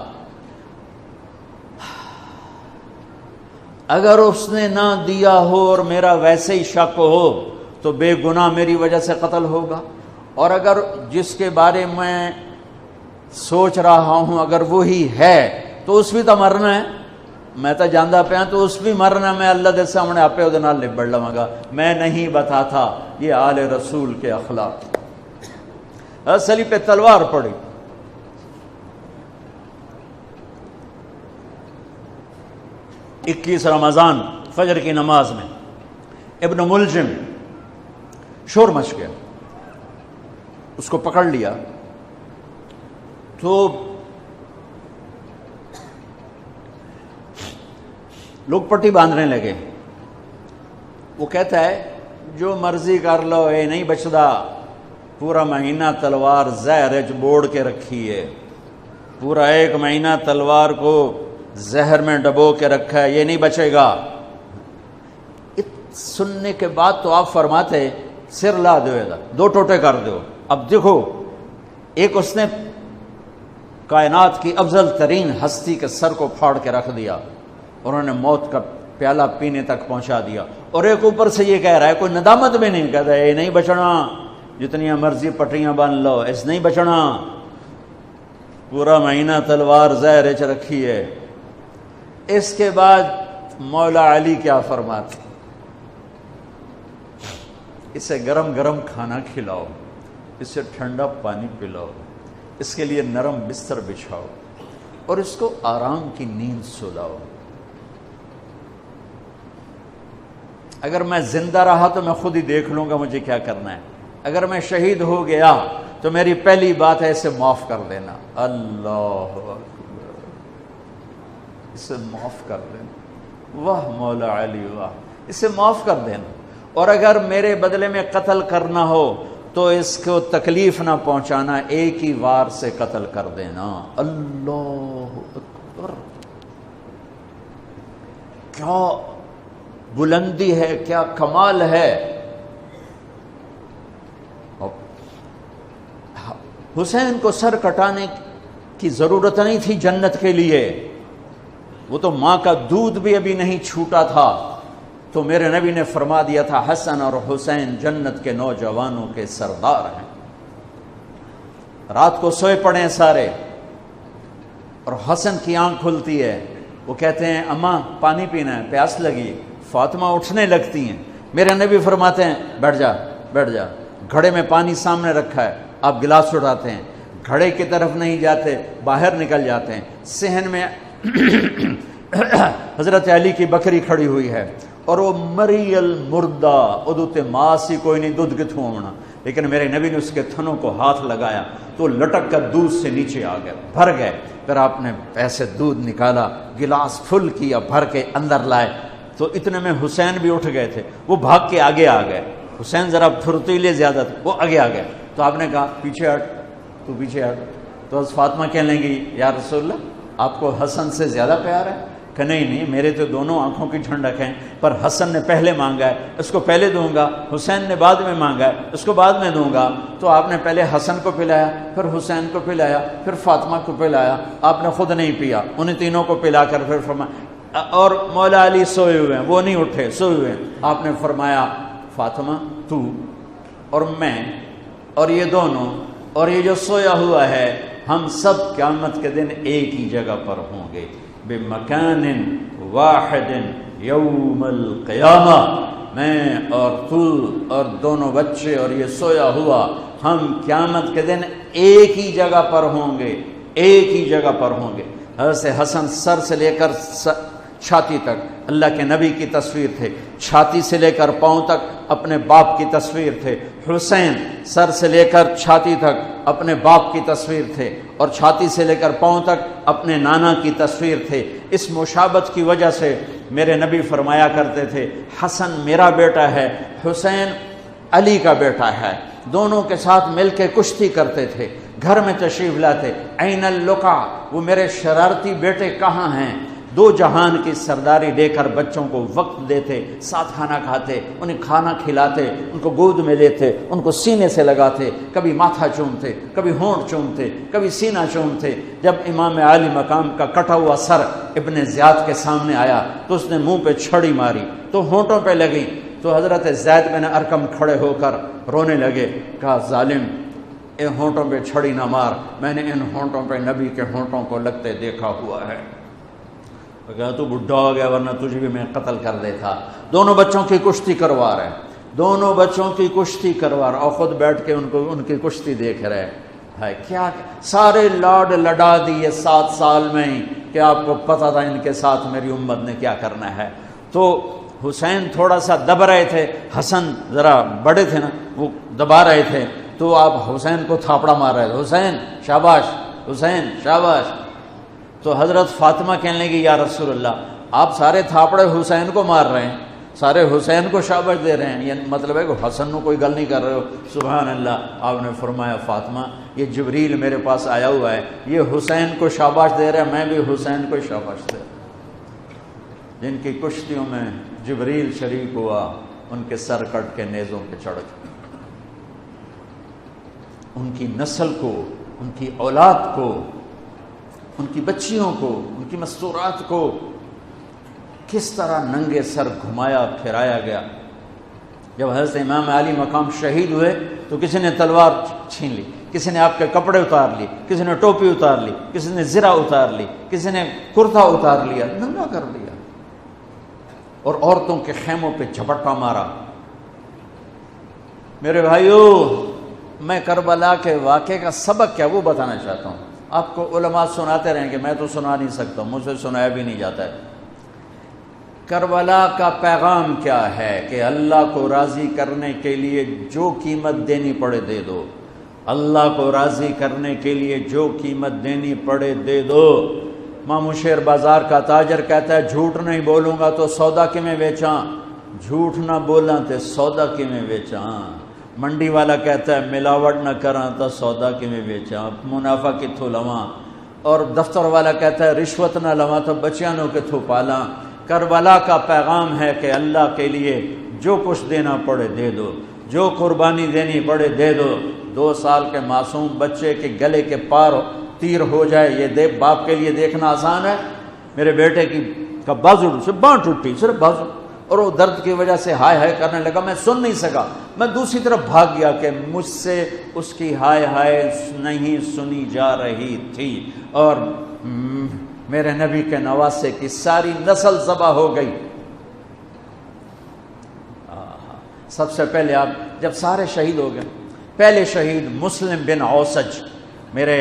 اگر اس نے نہ دیا ہو اور میرا ویسے ہی شک ہو تو بے گناہ میری وجہ سے قتل ہوگا، اور اگر جس کے بارے میں سوچ رہا ہوں اگر وہی ہے تو اس بھی تو مرنا ہے، میں تو جاندہ پہ ہوں تو اس بھی مرنا، میں اللہ دے سامنے آپ پہ نال لبڑ لواں گا۔ میں نہیں بتاتا۔ یہ آل رسول کے اخلاق۔ علی پہ تلوار پڑی، اکیس رمضان فجر کی نماز میں ابن ملجم شور مچ گیا، اس کو پکڑ لیا تو لوگ پٹی باندھنے لگے۔ وہ کہتا ہے جو مرضی کر لو، اے نہیں بچدا، پورا مہینہ تلوار زہر بوڑ کے رکھی ہے، پورا ایک مہینہ تلوار کو زہر میں ڈبو کے رکھا ہے، یہ نہیں بچے گا۔ سننے کے بعد تو آپ فرماتے سر لا دو، دو ٹوٹے کر دو۔ اب دیکھو، ایک اس نے کائنات کی افضل ترین ہستی کے سر کو پھاڑ کے رکھ دیا، انہوں نے موت کا پیالہ پینے تک پہنچا دیا، اور ایک اوپر سے یہ کہہ رہا ہے، کوئی ندامت بھی نہیں، کہتا ہے نہیں بچنا، جتنی مرضی پٹریاں باندھ لو، اس نہیں بچنا، پورا مہینہ تلوار زہر چ رکھی ہے۔ اس کے بعد مولا علی کیا فرماتے؟ اسے گرم گرم کھانا کھلاؤ، اسے ٹھنڈا پانی پلاؤ، اس کے لیے نرم بستر بچھاؤ، اور اس کو آرام کی نیند سلاؤ۔ اگر میں زندہ رہا تو میں خود ہی دیکھ لوں گا مجھے کیا کرنا ہے، اگر میں شہید ہو گیا تو میری پہلی بات ہے اسے معاف کر دینا۔ اللہ اکبر، اسے معاف کر دینا۔ واہ مولا علی واہ، اسے معاف کر دینا، اور اگر میرے بدلے میں قتل کرنا ہو تو اس کو تکلیف نہ پہنچانا، ایک ہی وار سے قتل کر دینا۔ اللہ اکبر، کیا بلندی ہے، کیا کمال ہے۔ حسین کو سر کٹانے کی ضرورت نہیں تھی جنت کے لیے، وہ تو ماں کا دودھ بھی ابھی نہیں چھوٹا تھا، تو میرے نبی نے فرما دیا تھا حسن اور حسین جنت کے نوجوانوں کے سردار ہیں۔ رات کو سوئے پڑے ہیں سارے، اور حسن کی آنکھ کھلتی ہے، وہ کہتے ہیں اماں پانی پینا ہے، پیاس لگی۔ فاطمہ اٹھنے لگتی ہیں، میرے نبی فرماتے ہیں بیٹھ جا بیٹھ جا، گھڑے میں پانی سامنے رکھا ہے، آپ گلاس اٹھاتے ہیں، گھڑے کی طرف نہیں جاتے، باہر نکل جاتے ہیں۔ صحن میں حضرت علی کی بکری کھڑی ہوئی ہے، اور وہ مری المردہ، ادوتے ماسی کوئی نہیں، دودھ کتھوں ہونا، لیکن میرے نبی نے اس کے تھنوں کو ہاتھ لگایا تو لٹک کر دودھ سے نیچے آ گئے، بھر گئے۔ پھر آپ نے ایسے دودھ نکالا، گلاس فل کیا، بھر کے اندر لائے، تو اتنے میں حسین بھی اٹھ گئے تھے، وہ بھاگ کے آگے آ گئے۔ حسین ذرا پھرتیلے زیادہ تھے، وہ آگے آ گئے، تو آپ نے کہا پیچھے ہٹ، تو پیچھے ہٹ۔ تو حضرت فاطمہ کہنے لگی یا رسول اللہ آپ کو حسن سے زیادہ پیار ہے؟ کہ نہیں، میرے تو دونوں آنکھوں کی ٹھنڈک ہیں، پر حسن نے پہلے مانگا ہے، اس کو پہلے دوں گا، حسین نے بعد میں مانگا ہے، اس کو بعد میں دوں گا۔ تو آپ نے پہلے حسن کو پلایا، پھر حسین کو پلایا، پھر فاطمہ کو پلایا، آپ نے خود نہیں پیا، انہیں تینوں کو پلا کر پھر فرمایا، اور مولا علی سوئے ہوئے ہیں، وہ نہیں اٹھے، سوئے ہوئے ہیں۔ آپ نے فرمایا فاطمہ تو اور میں اور یہ دونوں اور یہ جو سویا ہوا ہے، ہم سب قیامت کے دن ایک ہی جگہ پر ہوں گے، بمکان واحد یوم القیامہ۔ میں اور تو اور دونوں بچے اور یہ سویا ہوا، ہم قیامت کے دن ایک ہی جگہ پر ہوں گے، ایک ہی جگہ پر ہوں گے۔ حضرت حسن سر سے لے کر چھاتی تک اللہ کے نبی کی تصویر تھے، چھاتی سے لے کر پاؤں تک اپنے باپ کی تصویر تھے۔ حسین سر سے لے کر چھاتی تک اپنے باپ کی تصویر تھے، اور چھاتی سے لے کر پاؤں تک اپنے نانا کی تصویر تھے۔ اس مشابہت کی وجہ سے میرے نبی فرمایا کرتے تھے حسن میرا بیٹا ہے، حسین علی کا بیٹا ہے۔ دونوں کے ساتھ مل کے کشتی کرتے تھے، گھر میں تشریف لاتے، این اللقا، وہ میرے شرارتی بیٹے کہاں ہیں؟ دو جہان کی سرداری دے کر بچوں کو وقت دیتے، ساتھ کھانا کھاتے، انہیں کھانا کھلاتے، ان کو گود میں لیتے، ان کو سینے سے لگاتے، کبھی ماتھا چومتے، کبھی ہونٹ چومتے، کبھی سینہ چومتے۔ جب امام عالی مقام کا کٹا ہوا سر ابن زیاد کے سامنے آیا تو اس نے منہ پہ چھڑی ماری تو ہونٹوں پہ لگی، تو حضرت زید بن ارقم کھڑے ہو کر رونے لگے، کہا ظالم ان ہونٹوں پہ چھڑی نہ مار، میں نے ان ہونٹوں پہ نبی کے ہونٹوں کو لگتے دیکھا ہوا ہے۔ تو کہا تو بڈھا ہو گیا ورنہ تجھے بھی میں قتل کر دیتا۔ دونوں بچوں کی کشتی کروا رہے، دونوں بچوں کی کشتی کروا رہے اور خود بیٹھ کے ان کی کشتی دیکھ رہے ہے۔ کیا سارے لاڈ لڈا دیے 7 سال میں ہی کہ آپ کو پتہ تھا ان کے ساتھ میری امت نے کیا کرنا ہے۔ تو حسین تھوڑا سا دب رہے تھے، حسن ذرا بڑے تھے نا، وہ دبا رہے تھے، تو آپ حسین کو تھاپڑا مار رہے تھے، حسین شاباش، حسین شاباش۔ تو حضرت فاطمہ کہنے لگی یا رسول اللہ آپ سارے تھاپڑے حسین کو مار رہے ہیں، سارے حسین کو شاباش دے رہے ہیں، یہ مطلب ہے کہ حسن کو کوئی گل نہیں کر رہے ہو؟ سبحان اللہ۔ آپ نے فرمایا فاطمہ یہ جبریل میرے پاس آیا ہوا ہے، یہ حسین کو شاباش دے رہا ہے، میں بھی حسین کو شاباش دے رہا ہوں۔ جن کی کشتیوں میں جبریل شریک ہوا ان کے سر کٹ کے نیزوں پہ چڑھ گئے، ان کی نسل کو، ان کی اولاد کو، ان کی بچیوں کو، ان کی مستورات کو کس طرح ننگے سر گھمایا پھرایا گیا۔ جب حضرت امام علی مقام شہید ہوئے تو کسی نے تلوار چھین لی، کسی نے آپ کے کپڑے اتار لی، کسی نے ٹوپی اتار لی، کسی نے زرہ اتار لی، کسی نے کرتا اتار لیا، ننگا کر لیا اور عورتوں کے خیموں پہ جھپٹا مارا۔ میرے بھائیو، میں کربلا کے واقعے کا سبق کیا وہ بتانا چاہتا ہوں۔ آپ کو علماء سناتے رہیں گے، میں تو سنا نہیں سکتا، مجھ سے سنایا بھی نہیں جاتا ہے۔ کربلا کا پیغام کیا ہے کہ اللہ کو راضی کرنے کے لیے جو قیمت دینی پڑے دے دو، اللہ کو راضی کرنے کے لیے جو قیمت دینی پڑے دے دو۔ مامو شیر بازار کا تاجر کہتا ہے جھوٹ نہیں بولوں گا تو سودا کی میں بیچاں، جھوٹ نہ بولاں تے سودا کی میں بیچاں۔ منڈی والا کہتا ہے ملاوٹ نہ کراں تو سودا کی میں بیچاں، منافع کتھوں لواں۔ اور دفتر والا کہتا ہے رشوت نہ لواں تو بچیانوں کتھوں پالاں۔ کربلا کا پیغام ہے کہ اللہ کے لیے جو کچھ دینا پڑے دے دو، جو قربانی دینی پڑے دے دو۔ 2 سال کے معصوم بچے کے گلے کے پار تیر ہو جائے، یہ باپ کے لیے دیکھنا آسان ہے؟ میرے بیٹے کا بازو سے بانھ ٹوٹی، صرف بازو، اور وہ درد کی وجہ سے ہائے ہائے کرنے لگا، میں سن نہیں سکا، میں دوسری طرف بھاگ گیا کہ مجھ سے اس کی ہائے ہائے نہیں سنی جا رہی تھی، اور میرے نبی کے نواسے کی ساری نسل ذبح ہو گئی۔ سب سے پہلے آپ جب سارے شہید ہو گئے، پہلے شہید مسلم بن اوسج، میرے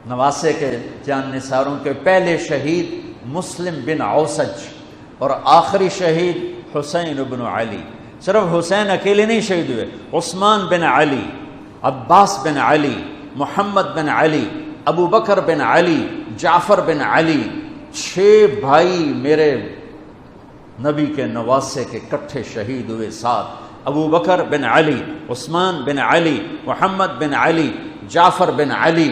نواسے کے جان نثاروں کے پہلے شہید مسلم بن اوسج، اور آخری شہید حسین بن علی۔ صرف حسین اکیلے نہیں شہید ہوئے، عثمان بن علی، عباس بن علی، محمد بن علی، ابو بکر بن علی، جعفر بن علی، 6 بھائی میرے نبی کے نواسے کے کٹھے شہید ہوئے ساتھ۔ ابو بکر بن علی، عثمان بن علی، محمد بن علی، جعفر بن علی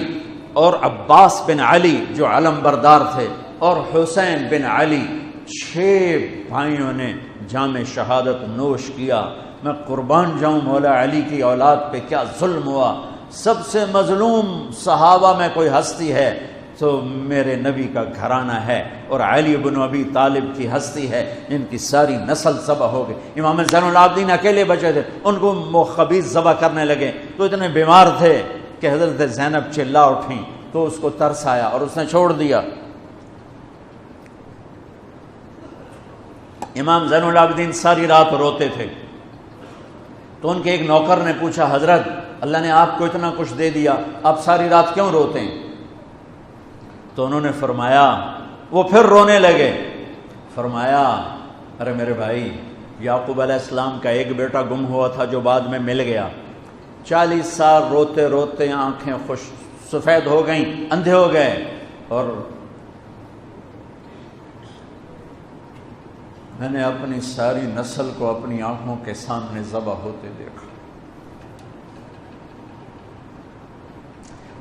اور عباس بن علی جو علم بردار تھے، اور حسین بن علی، 6 بھائیوں نے جام شہادت نوش کیا۔ میں قربان جاؤں مولا علی کی اولاد پہ کیا ظلم ہوا۔ سب سے مظلوم صحابہ میں کوئی ہستی ہے تو میرے نبی کا گھرانہ ہے، اور علی بن ابی طالب کی ہستی ہے جن کی ساری نسل ذبح ہو گئی۔ امام زین العابدین اکیلے بچے تھے، ان کو خبیث ذبح کرنے لگے تو اتنے بیمار تھے کہ حضرت زینب چلا اٹھیں تو اس کو ترس آیا اور اس نے چھوڑ دیا۔ امام زین العابدین ساری رات روتے تھے، تو ان کے ایک نوکر نے پوچھا حضرت اللہ نے آپ کو اتنا کچھ دے دیا، آپ ساری رات کیوں روتے ہیں؟ تو انہوں نے فرمایا، وہ پھر رونے لگے، فرمایا ارے میرے بھائی، یعقوب علیہ السلام کا ایک بیٹا گم ہوا تھا جو بعد میں مل گیا، 40 سال روتے روتے آنکھیں سفید ہو گئیں، اندھے ہو گئے، اور میں نے اپنی ساری نسل کو اپنی آنکھوں کے سامنے ذبح ہوتے دیکھا۔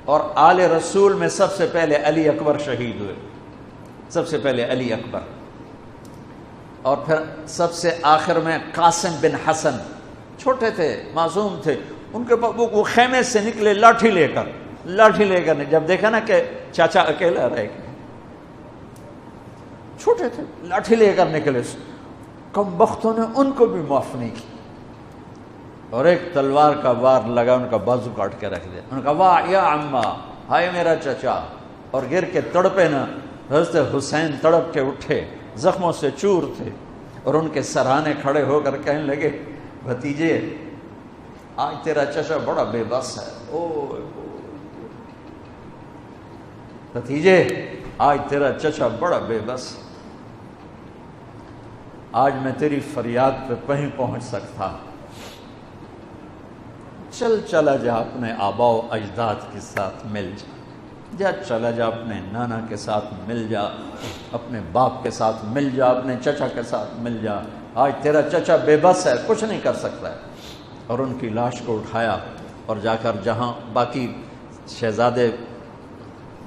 اور آل رسول میں سب سے پہلے علی اکبر شہید ہوئے، سب سے پہلے علی اکبر، اور پھر سب سے آخر میں قاسم بن حسن، چھوٹے تھے، معصوم تھے، ان کے وہ خیمے سے نکلے لاٹھی لے کر جب دیکھا نا کہ چاچا اکیلا رہ گیا، چھوٹے تھے، لاٹھی لے کر نکلے، کم بختوں نے ان کو بھی معاف نہیں کی، اور ایک تلوار کا وار لگا، ان کا بازو کاٹ کے رکھ دیا، ان کا واہ یا عمہ، ہائے میرا چچا، اور گر کے تڑپے نا۔ حضرت حسین تڑپ کے اٹھے، زخموں سے چور تھے، اور ان کے سرانے کھڑے ہو کر کہنے لگے بھتیجے آج تیرا چچا بڑا بے بس ہے، بھتیجے آج تیرا چچا بڑا بے بس، آج میں تیری فریاد پہ کہیں پہنچ سکتا، چلا جا اپنے آباء و اجداد کے ساتھ مل جا، چلا جا اپنے نانا کے ساتھ مل جا، اپنے باپ کے ساتھ مل جا، اپنے چچا کے ساتھ مل جا، آج تیرا چچا بے بس ہے، کچھ نہیں کر سکتا ہے۔ اور ان کی لاش کو اٹھایا اور جا کر جہاں باقی شہزادے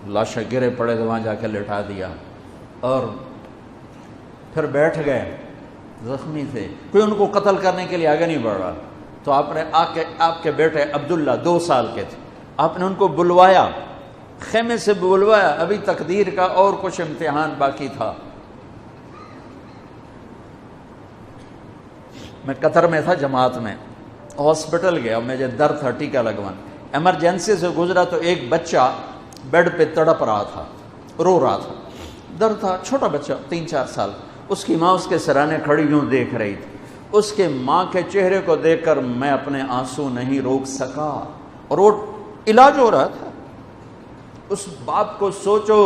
لاشیں گرے پڑے تھے وہاں جا کے لٹا دیا، اور پھر بیٹھ گئے، زخمی تھے، کوئی ان کو قتل کرنے کے لیے آگے نہیں بڑھ رہا، تو آپ کے بیٹے عبداللہ 2 سال کے تھے، آپ نے ان کو بلوایا، خیمے سے بلوایا، ابھی تقدیر کا اور کچھ امتحان باقی تھا۔ میں قطر میں تھا جماعت میں، ہاسپٹل گیا، مجھے درد تھا، ٹیکا لگوان، ایمرجنسی سے گزرا تو ایک بچہ بیڈ پہ تڑپ رہا تھا، رو رہا تھا، درد تھا، چھوٹا بچہ 3-4 سال، اس کی ماں اس کے سرانے کھڑی یوں دیکھ رہی تھی، اس کے ماں کے چہرے کو دیکھ کر میں اپنے آنسو نہیں روک سکا، اور وہ علاج ہو رہا تھا۔ اس باپ کو سوچو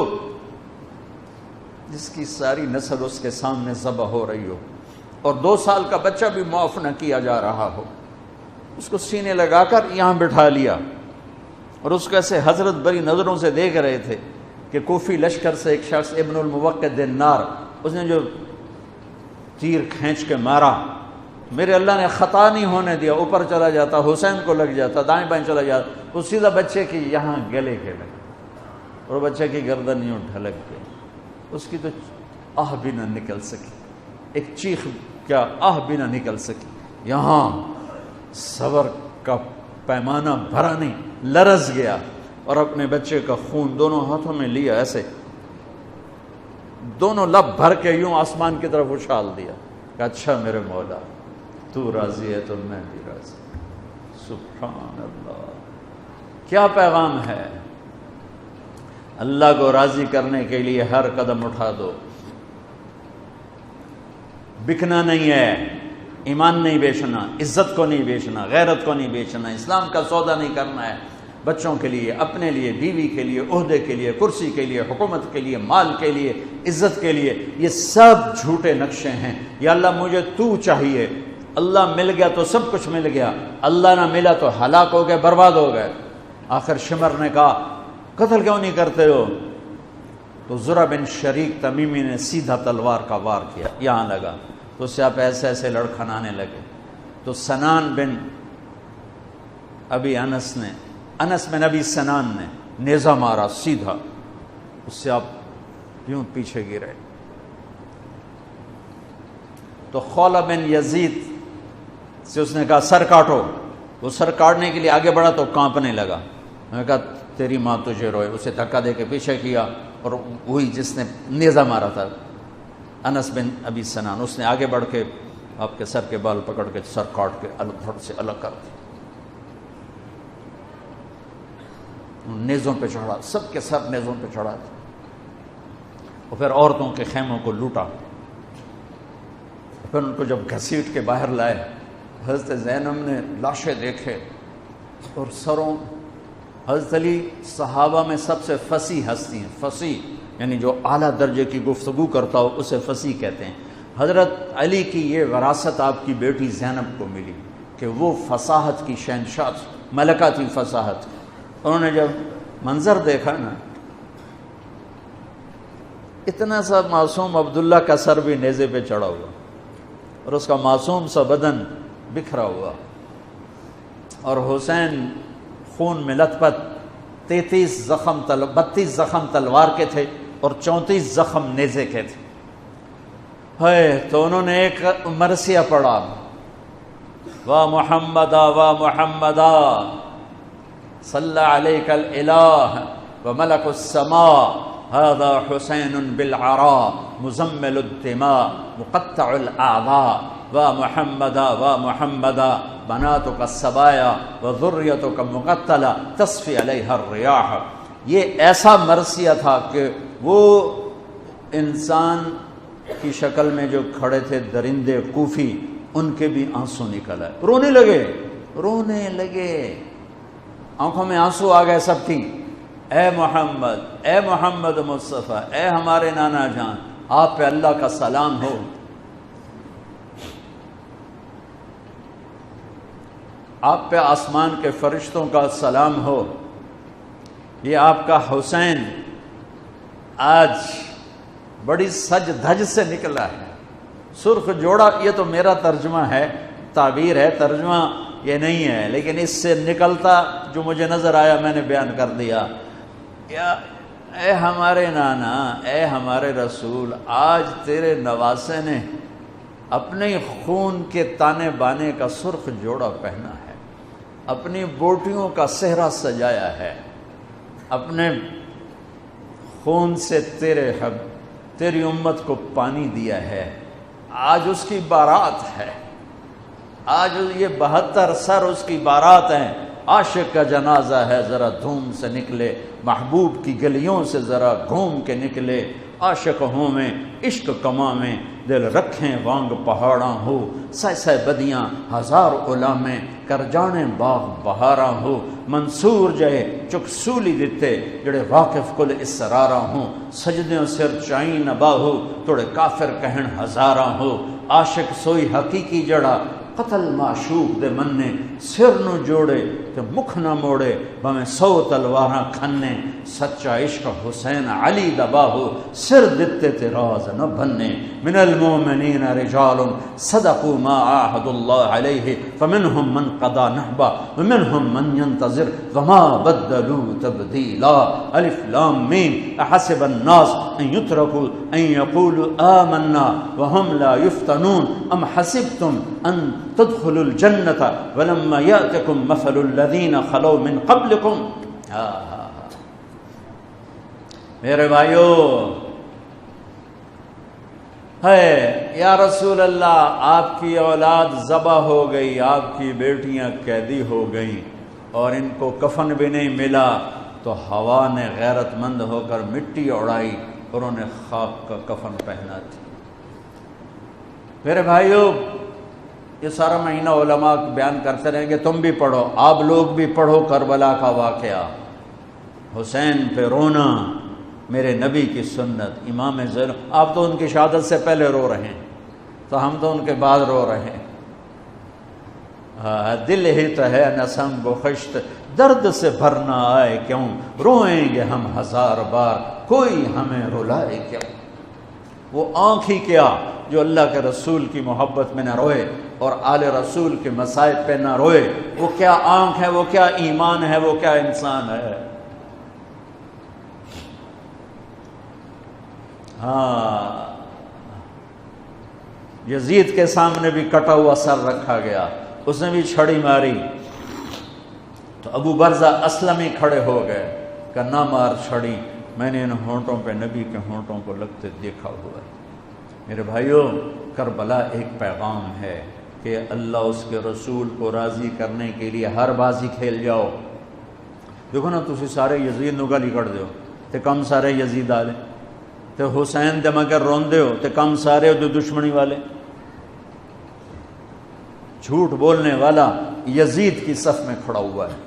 جس کی ساری نسل اس کے سامنے ذبح ہو رہی ہو، اور 2 سال کا بچہ بھی معاف نہ کیا جا رہا ہو، اس کو سینے لگا کر یہاں بٹھا لیا، اور اس کو ایسے حضرت بری نظروں سے دیکھ رہے تھے کہ کوفی لشکر سے ایک شخص ابن الموقد النار، اس نے جو تیر کھینچ کے مارا، میرے اللہ نے خطا نہیں ہونے دیا، اوپر چلا جاتا، حسین کو لگ جاتا، دائیں بائیں چلا جاتا، وہ سیدھا بچے کی یہاں گلے کے لگا، اور بچے کی گردن یوں ڈھلک گئی، اس کی تو آہ بھی نہ نکل سکی، ایک چیخ کیا آہ بھی نہ نکل سکی، یہاں صبر کا پیمانہ بھرا نہیں، لرز گیا، اور اپنے بچے کا خون دونوں ہاتھوں میں لیا، ایسے دونوں لب بھر کے یوں آسمان کی طرف اچھال دیا کہ اچھا میرے مولا تو راضی ہے تو میں بھی راضی۔ سبحان اللہ، کیا پیغام ہے! اللہ کو راضی کرنے کے لیے ہر قدم اٹھا دو، بکنا نہیں ہے، ایمان نہیں بیچنا، عزت کو نہیں بیچنا، غیرت کو نہیں بیچنا، اسلام کا سودا نہیں کرنا ہے، بچوں کے لیے، اپنے لیے، بیوی کے لیے، عہدے کے لیے، کرسی کے لیے، حکومت کے لیے، مال کے لیے، عزت کے لیے، یہ سب جھوٹے نقشے ہیں۔ یا اللہ مجھے تو چاہیے، اللہ مل گیا تو سب کچھ مل گیا، اللہ نہ ملا تو ہلاک ہو گئے، برباد ہو گئے۔ آخر شمر نے کہا قتل کیوں نہیں کرتے ہو؟ تو زرع بن شریک تمیمی نے سیدھا تلوار کا وار کیا، یہاں لگا تو اس سے آپ ایسے ایسے لڑکھنانے لگے، تو سنان بن ابی انس بن ابی سنان نے نیزہ مارا سیدھا، اس سے آپ یوں پیچھے گرے۔ تو خولہ بن یزید سے اس نے کہا سر کاٹو، وہ سر کاٹنے کے لیے آگے بڑھا تو کانپنے لگا، میں نے کہا تیری ماں تجھے روئے، اسے دھکا دے کے پیچھے کیا، اور وہی جس نے نیزہ مارا تھا انس بن ابی سنان، اس نے آگے بڑھ کے آپ کے سر کے بال پکڑ کے سر کاٹ کے دھڑ سے الگ کر دیا، نیزوں پہ چڑھا، سب کے سر نیزوں پہ چڑھا دیا، اور پھر عورتوں کے خیموں کو لوٹا، پھر ان کو جب گھسیٹ کے باہر لائے، حضرت زینب نے لاشیں دیکھے اور سروں، حضرت علی صحابہ میں سب سے فصیح ہستی ہیں، فصیح یعنی جو اعلیٰ درجے کی گفتگو کرتا ہو اسے فصیح کہتے ہیں۔ حضرت علی کی یہ وراثت آپ کی بیٹی زینب کو ملی کہ وہ فصاحت کی شہنشاہ تھی، ملکہ تھی فصاحت۔ انہوں نے جب منظر دیکھا نا، اتنا سا معصوم عبداللہ کا سر بھی نیزے پہ چڑھا ہوا اور اس کا معصوم سا بدن بکھرا ہوا، اور حسین خون میں لت پت، 32 زخم تلوار کے تھے، اور 34 زخم نیزے کے تھے. تو انہوں نے ایک مرثیہ پڑھا، وا محمدا وا محمدا صلی علیک الالہ وملک السماء هذا حسین بالعراء مزمل الدماء مقطع الاعضاء وا محمدا وا محمدا بناتک السبایا وذریتک مقتلہ تصفی علیہا الریاح. یہ ایسا مرثیہ تھا کہ وہ انسان کی شکل میں جو کھڑے تھے درندے کوفی، ان کے بھی آنسو نکل آئے، رونے لگے، آنکھوں میں آنسو آ گئے سب کی. اے محمد مصطفیٰ، اے ہمارے نانا جان، آپ پہ اللہ کا سلام ہو، آپ پہ آسمان کے فرشتوں کا سلام ہو. یہ آپ کا حسین آج بڑی سج دھج سے نکلا ہے، سرخ جوڑا. یہ تو میرا ترجمہ ہے، تعبیر ہے، ترجمہ یہ نہیں ہے، لیکن اس سے نکلتا جو مجھے نظر آیا میں نے بیان کر دیا. اے ہمارے نانا، اے ہمارے رسول، آج تیرے نواسے نے اپنے خون کے تانے بانے کا سرخ جوڑا پہنا ہے، اپنی بوٹیوں کا صحرا سجایا ہے، اپنے خون سے تیری امت کو پانی دیا ہے. آج اس کی بارات ہے، آج یہ 72 سر اس کی بارات ہیں. عاشق کا جنازہ ہے، ذرا دھوم سے نکلے، محبوب کی گلیوں سے ذرا گھوم کے نکلے. عاشق ہوں میں عشق کماں میں دل رکھیں وانگ پہاڑاں ہو. سہ بدیاں ہزار غلامیں کر جانے باغ بہاراں ہو. منصور جائے چک سولی دیتے جڑے واقف کل اسراراں ہوں. سجدیوں سر چائیں نباہو توڑے کافر کہن ہزاراں ہو. عاشق سوئی حقیقی جڑا قتل معشوق دے مننے سر نو جوڑے تے مکھ نہ موڑے بھویں 100 تلواراں کھنے. سچا عشق حسین علی دباہو سر دتے تے راز نہ بننے. من المؤمنین رجال صدقوا ما عاهدوا الله علیہ فمنهم من قضى نحبا ومنهم من ينتظر وما بدلوا تبدیلا. الف لام میم. احسب الناس ان يتركوا ان يقولوا آمنا وهم لا يفتنون ام حسبتم ان تدخلوا الجنة ولما يأتكم مثل الذين خلوا من قبلكم. میرے بھائیو، ہے یا رسول اللہ، آپ کی اولاد ذبح ہو گئی، آپ کی بیٹیاں قیدی ہو گئیں اور ان کو کفن بھی نہیں ملا، تو ہوا نے غیرت مند ہو کر مٹی اڑائی اور انہیں خاک کا کفن پہنا تھی. میرے بھائیو، یہ سارا مہینہ علماء بیان کرتے رہیں گے، تم بھی پڑھو، آپ لوگ بھی پڑھو کربلا کا واقعہ. حسین پہ رونا میرے نبی کی سنت. امام زین، آپ تو ان کی شہادت سے پہلے رو رہے ہیں، تو ہم تو ان کے بعد رو رہے ہیں. دل ہی تو ہے نسم گخشت درد سے بھرنا آئے کیوں، روئیں گے ہم 1000 بار کوئی ہمیں رلائے کیوں. وہ آنکھ ہی کیا جو اللہ کے رسول کی محبت میں نہ روئے اور آل رسول کے مصائب پہ نہ روئے. وہ کیا آنکھ ہے، وہ کیا ایمان ہے، وہ کیا انسان ہے. ہاں، یزید کے سامنے بھی کٹا ہوا سر رکھا گیا، اس نے بھی چھڑی ماری تو ابو برزہ اسلمی کھڑے ہو گئے کہ نہ مار چھڑی، میں نے ان ہونٹوں پہ نبی کے ہونٹوں کو لگتے دیکھا ہوا ہے. میرے بھائیوں، کربلا ایک پیغام ہے کہ اللہ اس کے رسول کو راضی کرنے کے لیے ہر بازی کھیل جاؤ. دیکھو نا، تسی سارے یزید نو گالی کر دیو تے کم سارے یزید آلے، تے حسین دے مگر روندے ہو تے کم سارے دو دشمنی والے. جھوٹ بولنے والا یزید کی صف میں کھڑا ہوا ہے،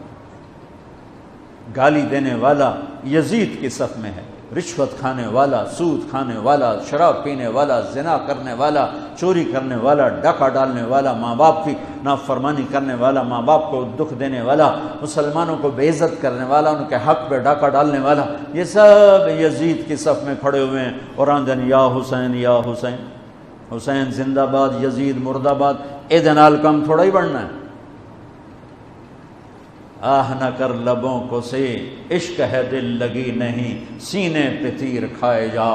گالی دینے والا یزید کی صف میں ہے، رشوت کھانے والا، سود کھانے والا، شراب پینے والا، زنا کرنے والا، چوری کرنے والا، ڈاکہ ڈالنے والا، ماں باپ کی نافرمانی کرنے والا، ماں باپ کو دکھ دینے والا، مسلمانوں کو بے عزت کرنے والا، ان کے حق پہ ڈاکہ ڈالنے والا، یہ سب یزید کی صف میں کھڑے ہوئے ہیں اور آندن یا حسین یا حسین. حسین زندہ باد، یزید مردہ باد. اے دنال کم تھوڑا ہی بڑھنا ہے. آہ نہ کر لبوں کو سے، عشق ہے دل لگی نہیں، سینے پہ تیر کھائے جا،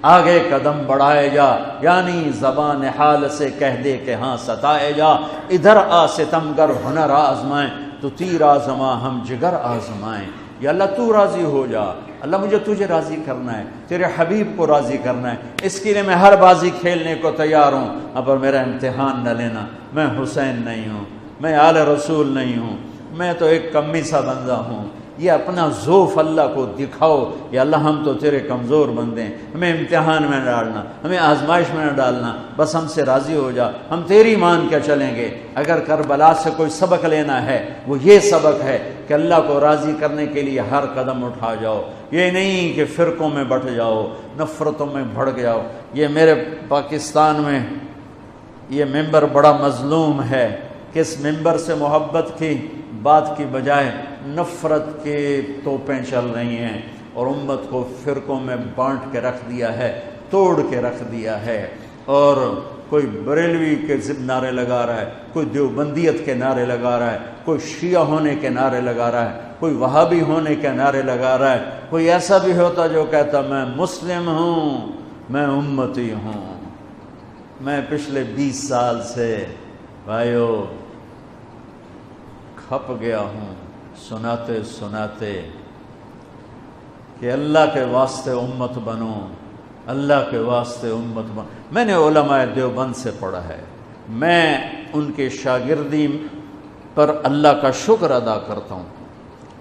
آگے قدم بڑھائے جا، یعنی زبان حال سے کہہ دے کہ ہاں ستائے جا، ادھر آ ستمگر ہنر آزمائیں، تو تیر آزما ہم جگر آزمائیں۔ یا اللہ تو راضی ہو جا، اللہ مجھے تجھے راضی کرنا ہے، تیرے حبیب کو راضی کرنا ہے، اس کے لیے میں ہر بازی کھیلنے کو تیار ہوں، پر میرا امتحان نہ لینا، میں حسین نہیں ہوں، میں آل رسول نہیں ہوں، میں تو ایک کمی سا بندہ ہوں، یہ اپنا ذوف اللہ کو دکھاؤ، یا اللہ ہم تو تیرے کمزور بندے ہیں، ہمیں امتحان میں نہ ڈالنا، ہمیں آزمائش میں نہ ڈالنا، بس ہم سے راضی ہو جا، ہم تیری مان کے چلیں گے۔ اگر کربلا سے کوئی سبق لینا ہے وہ یہ سبق ہے کہ اللہ کو راضی کرنے کے لیے ہر قدم اٹھا جاؤ، یہ نہیں کہ فرقوں میں بٹ جاؤ، نفرتوں میں بھڑک جاؤ۔ یہ میرے پاکستان میں یہ ممبر بڑا مظلوم ہے کہ اس ممبر سے محبت کی بات کی بجائے نفرت کے توپیں چل رہی ہیں، اور امت کو فرقوں میں بانٹ کے رکھ دیا ہے، توڑ کے رکھ دیا ہے، اور کوئی بریلوی کے نعرے لگا رہا ہے، کوئی دیوبندیت کے نعرے لگا رہا ہے، کوئی شیعہ ہونے کے نعرے لگا رہا ہے، کوئی وہابی ہونے کے نعرے لگا رہا ہے، کوئی ایسا بھی ہوتا جو کہتا میں مسلم ہوں، میں امتی ہوں۔ میں پچھلے 20 سال سے بھائیو کھپ گیا ہوں سناتے سناتے کہ اللہ کے واسطے امت بنو، اللہ کے واسطے امت بنو۔ میں نے علماء دیوبند سے پڑھا ہے، میں ان کے شاگردی پر اللہ کا شکر ادا کرتا ہوں،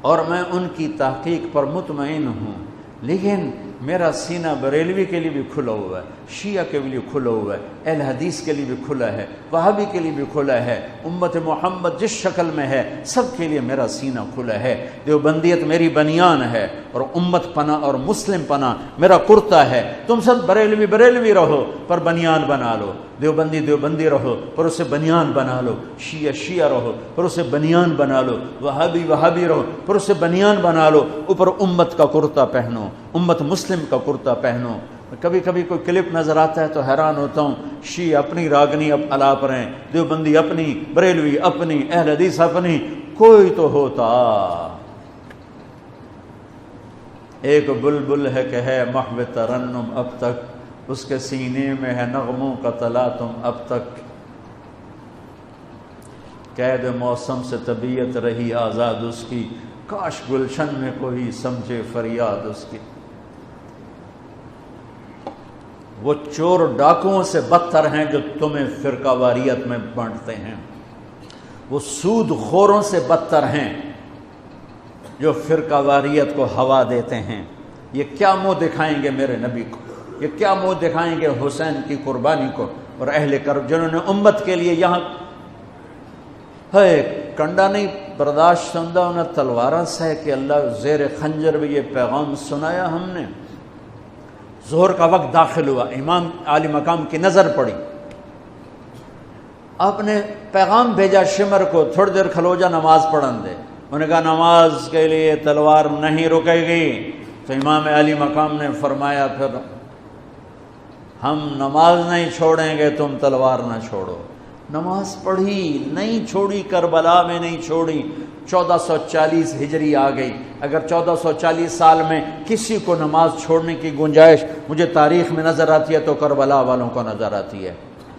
اور میں ان کی تحقیق پر مطمئن ہوں، لیکن میرا سینہ بریلوی کے لیے بھی کھلا ہوا ہے، شیعہ کے لیے کھلا ہوا ہے، اہل حدیث کے لیے بھی کھلا ہے، وہابی کے لیے بھی کھلا ہے، امت محمد جس شکل میں ہے سب کے لیے میرا سینہ کھلا ہے۔ دیوبندیت میری بنیان ہے، اور امت پناہ اور مسلم پناہ میرا کرتا ہے۔ تم سب بریلوی بریلوی رہو پر بنیان بنا لو، دیوبندی دیوبندی رہو پر اسے بنیان بنا لو، شیعہ شیعہ رہو پر اسے بنیان بنا لو، وہابی وہابی رہو پر اسے بنیان بنا لو، اوپر امت کا کرتا پہنو، امت مسلم کا کرتا پہنو۔ کبھی کبھی کوئی کلپ نظر آتا ہے تو حیران ہوتا ہوں، شیعہ اپنی راگنی الاپ رہے ہیں، دیوبندی اپنی، بریلوی اپنی، اہل حدیث اپنی، کوئی تو ہوتا۔ ایک بلبل ہے کہ ہے محو ترنم اب تک، اس کے سینے میں ہے نغموں کا تلاطم اب تک، قید موسم سے طبیعت رہی آزاد اس کی، کاش گلشن میں کوئی سمجھے فریاد اس کی۔ وہ چور ڈاکوؤں سے بدتر ہیں جو تمہیں فرقہ واریت میں بانٹتے ہیں، وہ سود خوروں سے بدتر ہیں جو فرقہ واریت کو ہوا دیتے ہیں۔ یہ کیا منہ دکھائیں گے میرے نبی کو، یہ کیا منہ دکھائیں گے حسین کی قربانی کو اور اہل کرب جنہوں نے امت کے لیے یہاں ہے کنڈا نہیں برداشت سندہ انہیں تلوارہ سے کہ اللہ زیر خنجر بھی یہ پیغام سنایا ہم نے۔ ظہر کا وقت داخل ہوا، امام عالی مقام کی نظر پڑی، آپ نے پیغام بھیجا شمر کو تھوڑی دیر کھلو جا نماز پڑھن دے، انہوں نے کہا نماز کے لیے تلوار نہیں رکے گی، تو امام عالی مقام نے فرمایا پھر ہم نماز نہیں چھوڑیں گے تم تلوار نہ چھوڑو۔ نماز پڑھی، نہیں چھوڑی، کربلا میں نہیں چھوڑی۔ 1440 ہجری آ گئی، اگر 1440 سال میں کسی کو نماز چھوڑنے کی گنجائش مجھے تاریخ میں نظر آتی ہے تو کربلا والوں کو نظر آتی ہے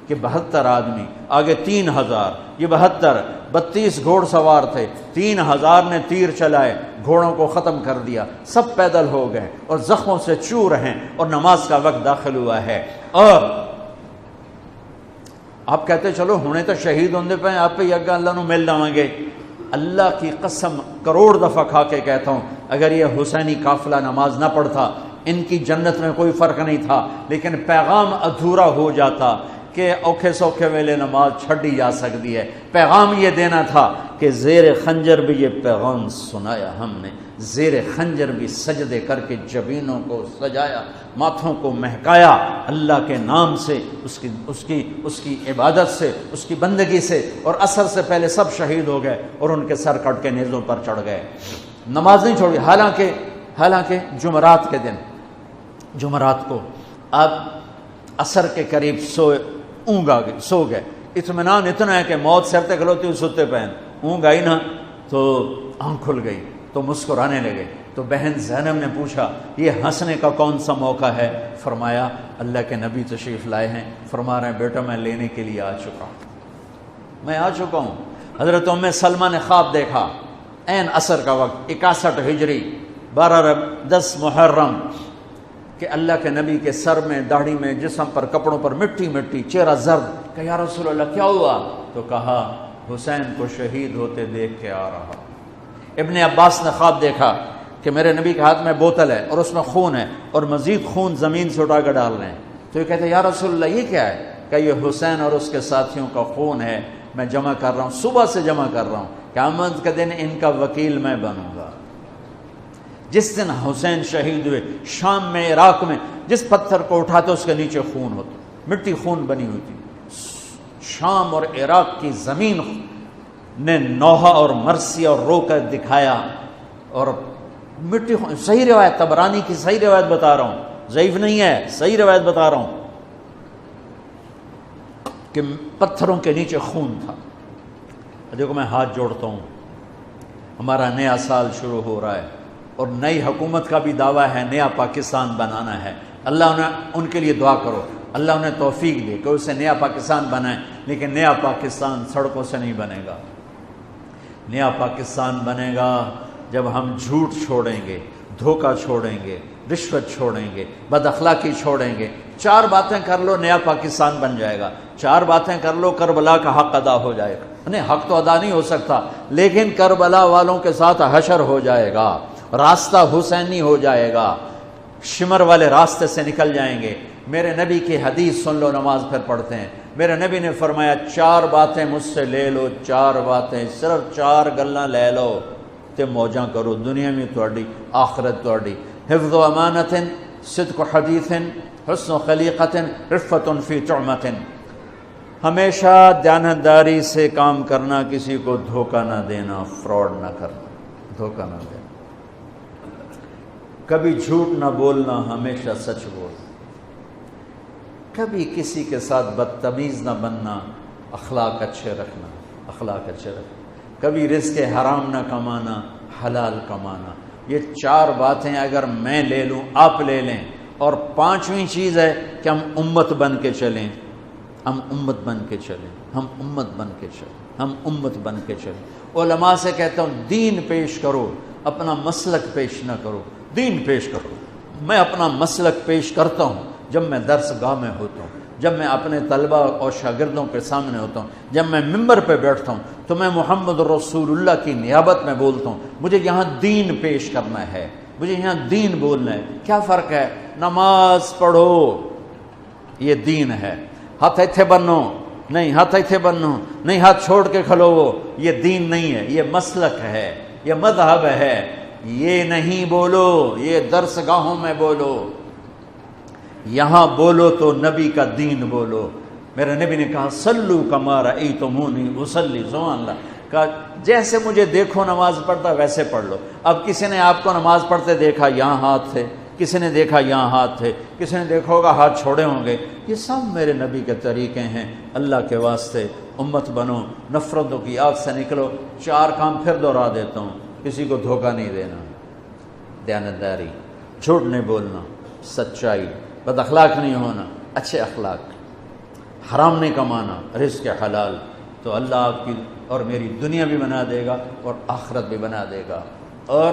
کہ 72 آدمی، آگے 3000، یہ 32 گھوڑ سوار تھے، 3000 نے تیر چلائے، گھوڑوں کو ختم کر دیا، سب پیدل ہو گئے اور زخموں سے چور ہیں، اور نماز کا وقت داخل ہوا ہے۔ اور آپ کہتے چلو ہونے تو شہید ہوندے پہ آپ پہ یگا اللہ نو مل جاؤں گے۔ اللہ کی قسم کروڑ دفعہ کھا کے کہتا ہوں، اگر یہ حسینی قافلہ نماز نہ پڑھتا ان کی جنت میں کوئی فرق نہیں تھا، لیکن پیغام ادھورا ہو جاتا کہ اوکھے سوکھے ویلے نماز چھڑی جا سکتی ہے۔ پیغام یہ دینا تھا کہ زیر خنجر بھی یہ پیغام سنایا ہم نے، زیر خنجر بھی سجدے کر کے جبینوں کو سجایا، ماتھوں کو مہکایا اللہ کے نام سے، اس کی عبادت سے، اس کی بندگی سے، اور عصر سے پہلے سب شہید ہو گئے اور ان کے سر کٹ کے نیزوں پر چڑھ گئے۔ نماز نہیں چھوڑی، حالانکہ جمعرات کے دن، جمعرات کو آپ عصر کے قریب سو گئے، اطمینان اتنا ہے کہ موت سر تے کھلوتی ہوئی ستے پہن، اونگ آئی نا تو آنکھ کھل گئی تو مسکرانے لگے. تو بہن زینب نے پوچھا یہ ہنسنے کا کون سا موقع ہے؟ فرمایا اللہ کے نبی تشریف لائے ہیں. فرما رہے ہیں بیٹا میں لینے کے لیے آ چکا ہوں، میں آ چکا ہوں. حضرت ام سلمہ نے خواب دیکھا عین عصر کا وقت 61 ہجری 10 محرم کہ اللہ کے نبی کے سر میں، داڑھی میں، جسم پر، کپڑوں پر مٹی مٹی، چہرہ زرد. کہ یا رسول اللہ کیا ہوا؟ تو کہا حسین کو شہید ہوتے دیکھ کے آ رہا. ابن عباس نے خواب دیکھا کہ میرے نبی کے ہاتھ میں بوتل ہے اور اس میں خون ہے اور مزید خون زمین سے اٹھا کر ڈال رہے ہیں. تو یہ کہتے ہیں یا رسول اللہ یہ کیا ہے؟ کہ یہ حسین اور اس کے ساتھیوں کا خون ہے، میں جمع کر رہا ہوں، صبح سے جمع کر رہا ہوں، قیامت کے دن ان کا وکیل میں بنوں گا. جس دن حسین شہید ہوئے شام میں، عراق میں، جس پتھر کو اٹھاتے اس کے نیچے خون ہوتا، مٹی خون بنی ہوئی تھی. شام اور عراق کی زمین نے نوحہ اور مرثیہ اور رو کر دکھایا. اور مٹی خون، صحیح روایت، طبرانی کی صحیح روایت بتا رہا ہوں، ضعیف نہیں ہے، صحیح روایت بتا رہا ہوں کہ پتھروں کے نیچے خون تھا. دیکھو میں ہاتھ جوڑتا ہوں، ہمارا نیا سال شروع ہو رہا ہے اور نئی حکومت کا بھی دعویٰ ہے نیا پاکستان بنانا ہے. اللہ نے ان کے لیے دعا کرو، اللہ انہیں توفیق دے کہ اسے نیا پاکستان بنائیں. لیکن نیا پاکستان سڑکوں سے نہیں بنے گا. نیا پاکستان بنے گا جب ہم جھوٹ چھوڑیں گے، دھوکہ چھوڑیں گے، رشوت چھوڑیں گے، بد اخلاقی چھوڑیں گے. 4 باتیں کر لو نیا پاکستان بن جائے گا. 4 باتیں کر لو کربلا کا حق ادا ہو جائے گا. نہیں حق تو ادا نہیں ہو سکتا لیکن کربلا والوں کے ساتھ حشر ہو جائے گا، راستہ حسینی ہو جائے گا، شمر والے راستے سے نکل جائیں گے. میرے نبی کی حدیث سن لو، نماز پھر پڑھتے ہیں. میرے نبی نے فرمایا 4 باتیں مجھ سے لے لو، 4 باتیں، صرف 4 گلاں لے لو تے موجاں کرو، دنیا میں تہاڈی آخرت تہاڈی. حفظ و امانت، صدق و حدیث، حسن و خلیقت، رفت فی طعمت. ہمیشہ دیانتداری سے کام کرنا، کسی کو دھوکہ نہ دینا، فراڈ نہ کرنا، دھوکہ نہ دینا. کبھی جھوٹ نہ بولنا، ہمیشہ سچ بولنا. کبھی کسی کے ساتھ بدتمیز نہ بننا، اخلاق اچھے رکھنا، اخلاق اچھے رکھنا. کبھی رزق حرام نہ کمانا، حلال کمانا. یہ 4 باتیں اگر میں لے لوں، آپ لے لیں. اور 5ویں چیز ہے کہ ہم امت بن کے چلیں. ہم امت بن کے چلیں، ہم امت بن کے چلیں، ہم امت بن کے چلیں. علماء سے کہتا ہوں دین پیش کرو، اپنا مسلک پیش نہ کرو. دین پیش کرو. میں اپنا مسلک پیش کرتا ہوں جب میں درس گاہ میں ہوتا ہوں، جب میں اپنے طلبہ اور شاگردوں کے سامنے ہوتا ہوں، جب میں ممبر پہ بیٹھتا ہوں تو میں محمد رسول اللہ کی نیابت میں بولتا ہوں. مجھے یہاں دین پیش کرنا ہے، مجھے یہاں دین بولنا ہے. کیا فرق ہے؟ نماز پڑھو، یہ دین ہے. ہاتھ ایتھے بنو، نہیں ہاتھ ایتھے بنو، نہیں ہاتھ چھوڑ کے کھلو، وہ یہ دین نہیں ہے، یہ مسلک ہے، یہ مذہب ہے. یہ نہیں بولو، یہ درس گاہوں میں بولو. یہاں بولو تو نبی کا دین بولو. میرے نبی نے کہا صلو کما رأیتمونی اصلی، سبحان اللہ. کہا جیسے مجھے دیکھو نماز پڑھتا ویسے پڑھ لو. اب کسی نے آپ کو نماز پڑھتے دیکھا، یہاں ہاتھ تھے، کسی نے دیکھا یہاں ہاتھ تھے، کسی نے دیکھا ہوگا ہاتھ چھوڑے ہوں گے. یہ سب میرے نبی کے طریقے ہیں. اللہ کے واسطے امت بنو، نفرتوں کی آگ سے نکلو. 4 کام پھر دہرا دیتا ہوں. کسی کو دھوکہ نہیں دینا، دیانتداری، جھوٹ نہیں بولنا، سچائی، بد اخلاق نہیں ہونا، اچھے اخلاق، حرام نہیں کمانا، رزق حلال. تو اللہ آپ کی اور میری دنیا بھی بنا دے گا اور آخرت بھی بنا دے گا. اور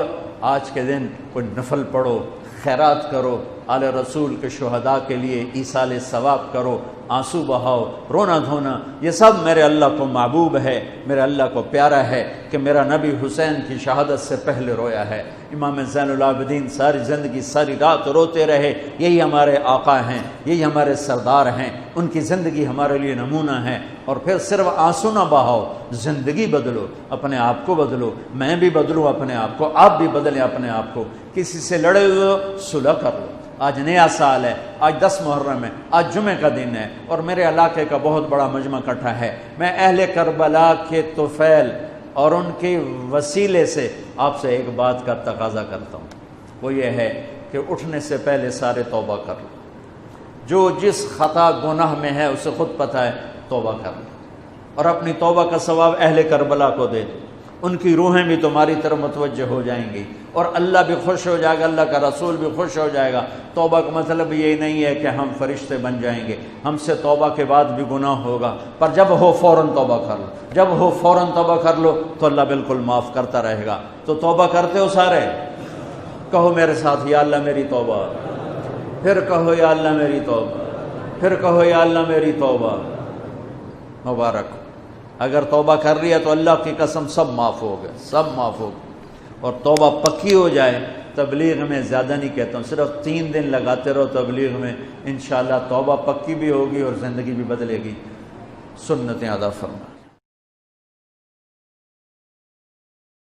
آج کے دن کوئی نفل پڑھو، خیرات کرو، آل رسول کے شہداء کے لیے ایصال ثواب کرو، آنسو بہاؤ، رونا دھونا. یہ سب میرے اللہ کو محبوب ہے، میرے اللہ کو پیارا ہے کہ میرا نبی حسین کی شہادت سے پہلے رویا ہے. امام زین العابدین ساری زندگی، ساری رات روتے رہے. یہی ہمارے آقا ہیں، یہی ہمارے سردار ہیں. ان کی زندگی ہمارے لیے نمونہ ہے. اور پھر صرف آنسو نہ بہاؤ، زندگی بدلو، اپنے آپ کو بدلو. میں بھی بدلوں اپنے آپ کو، آپ بھی بدلیں اپنے آپ کو. کسی سے لڑے ہوئے ہو صلح کر لو. آج نیا سال ہے، آج 10 محرم ہے، آج جمعہ کا دن ہے اور میرے علاقے کا بہت بڑا مجمع اکٹھا ہے. میں اہل کربلا کے طفیل اور ان کے وسیلے سے آپ سے ایک بات کا تقاضا کرتا ہوں. وہ یہ ہے کہ اٹھنے سے پہلے سارے توبہ کر لو. جو جس خطا گناہ میں ہے اسے خود پتہ ہے، توبہ کر لو اور اپنی توبہ کا ثواب اہل کربلا کو دے دو. ان کی روحیں بھی تمہاری طرف متوجہ ہو جائیں گی، اور اللہ بھی خوش ہو جائے گا، اللہ کا رسول بھی خوش ہو جائے گا۔ توبہ کا مطلب یہ نہیں ہے کہ ہم فرشتے بن جائیں گے، ہم سے توبہ کے بعد بھی گناہ ہوگا، پر جب ہو فوراً توبہ کر لو، جب ہو فوراً توبہ کر لو تو اللہ بالکل معاف کرتا رہے گا۔ تو توبہ کرتے ہو سارے؟ کہو میرے ساتھ، یا اللہ میری توبہ، پھر کہو یا اللہ میری توبہ، پھر کہو یا اللہ میری توبہ۔ مبارک ہو، اگر توبہ کر رہی ہے تو اللہ کی قسم سب معاف ہو گئے، سب معاف ہو گئے۔ اور توبہ پکی ہو جائے، تبلیغ میں زیادہ نہیں کہتا ہوں، صرف 3 دن لگاتے رہو تبلیغ میں، انشاءاللہ توبہ پکی بھی ہوگی اور زندگی بھی بدلے گی۔ سنتیں ادا فرما۔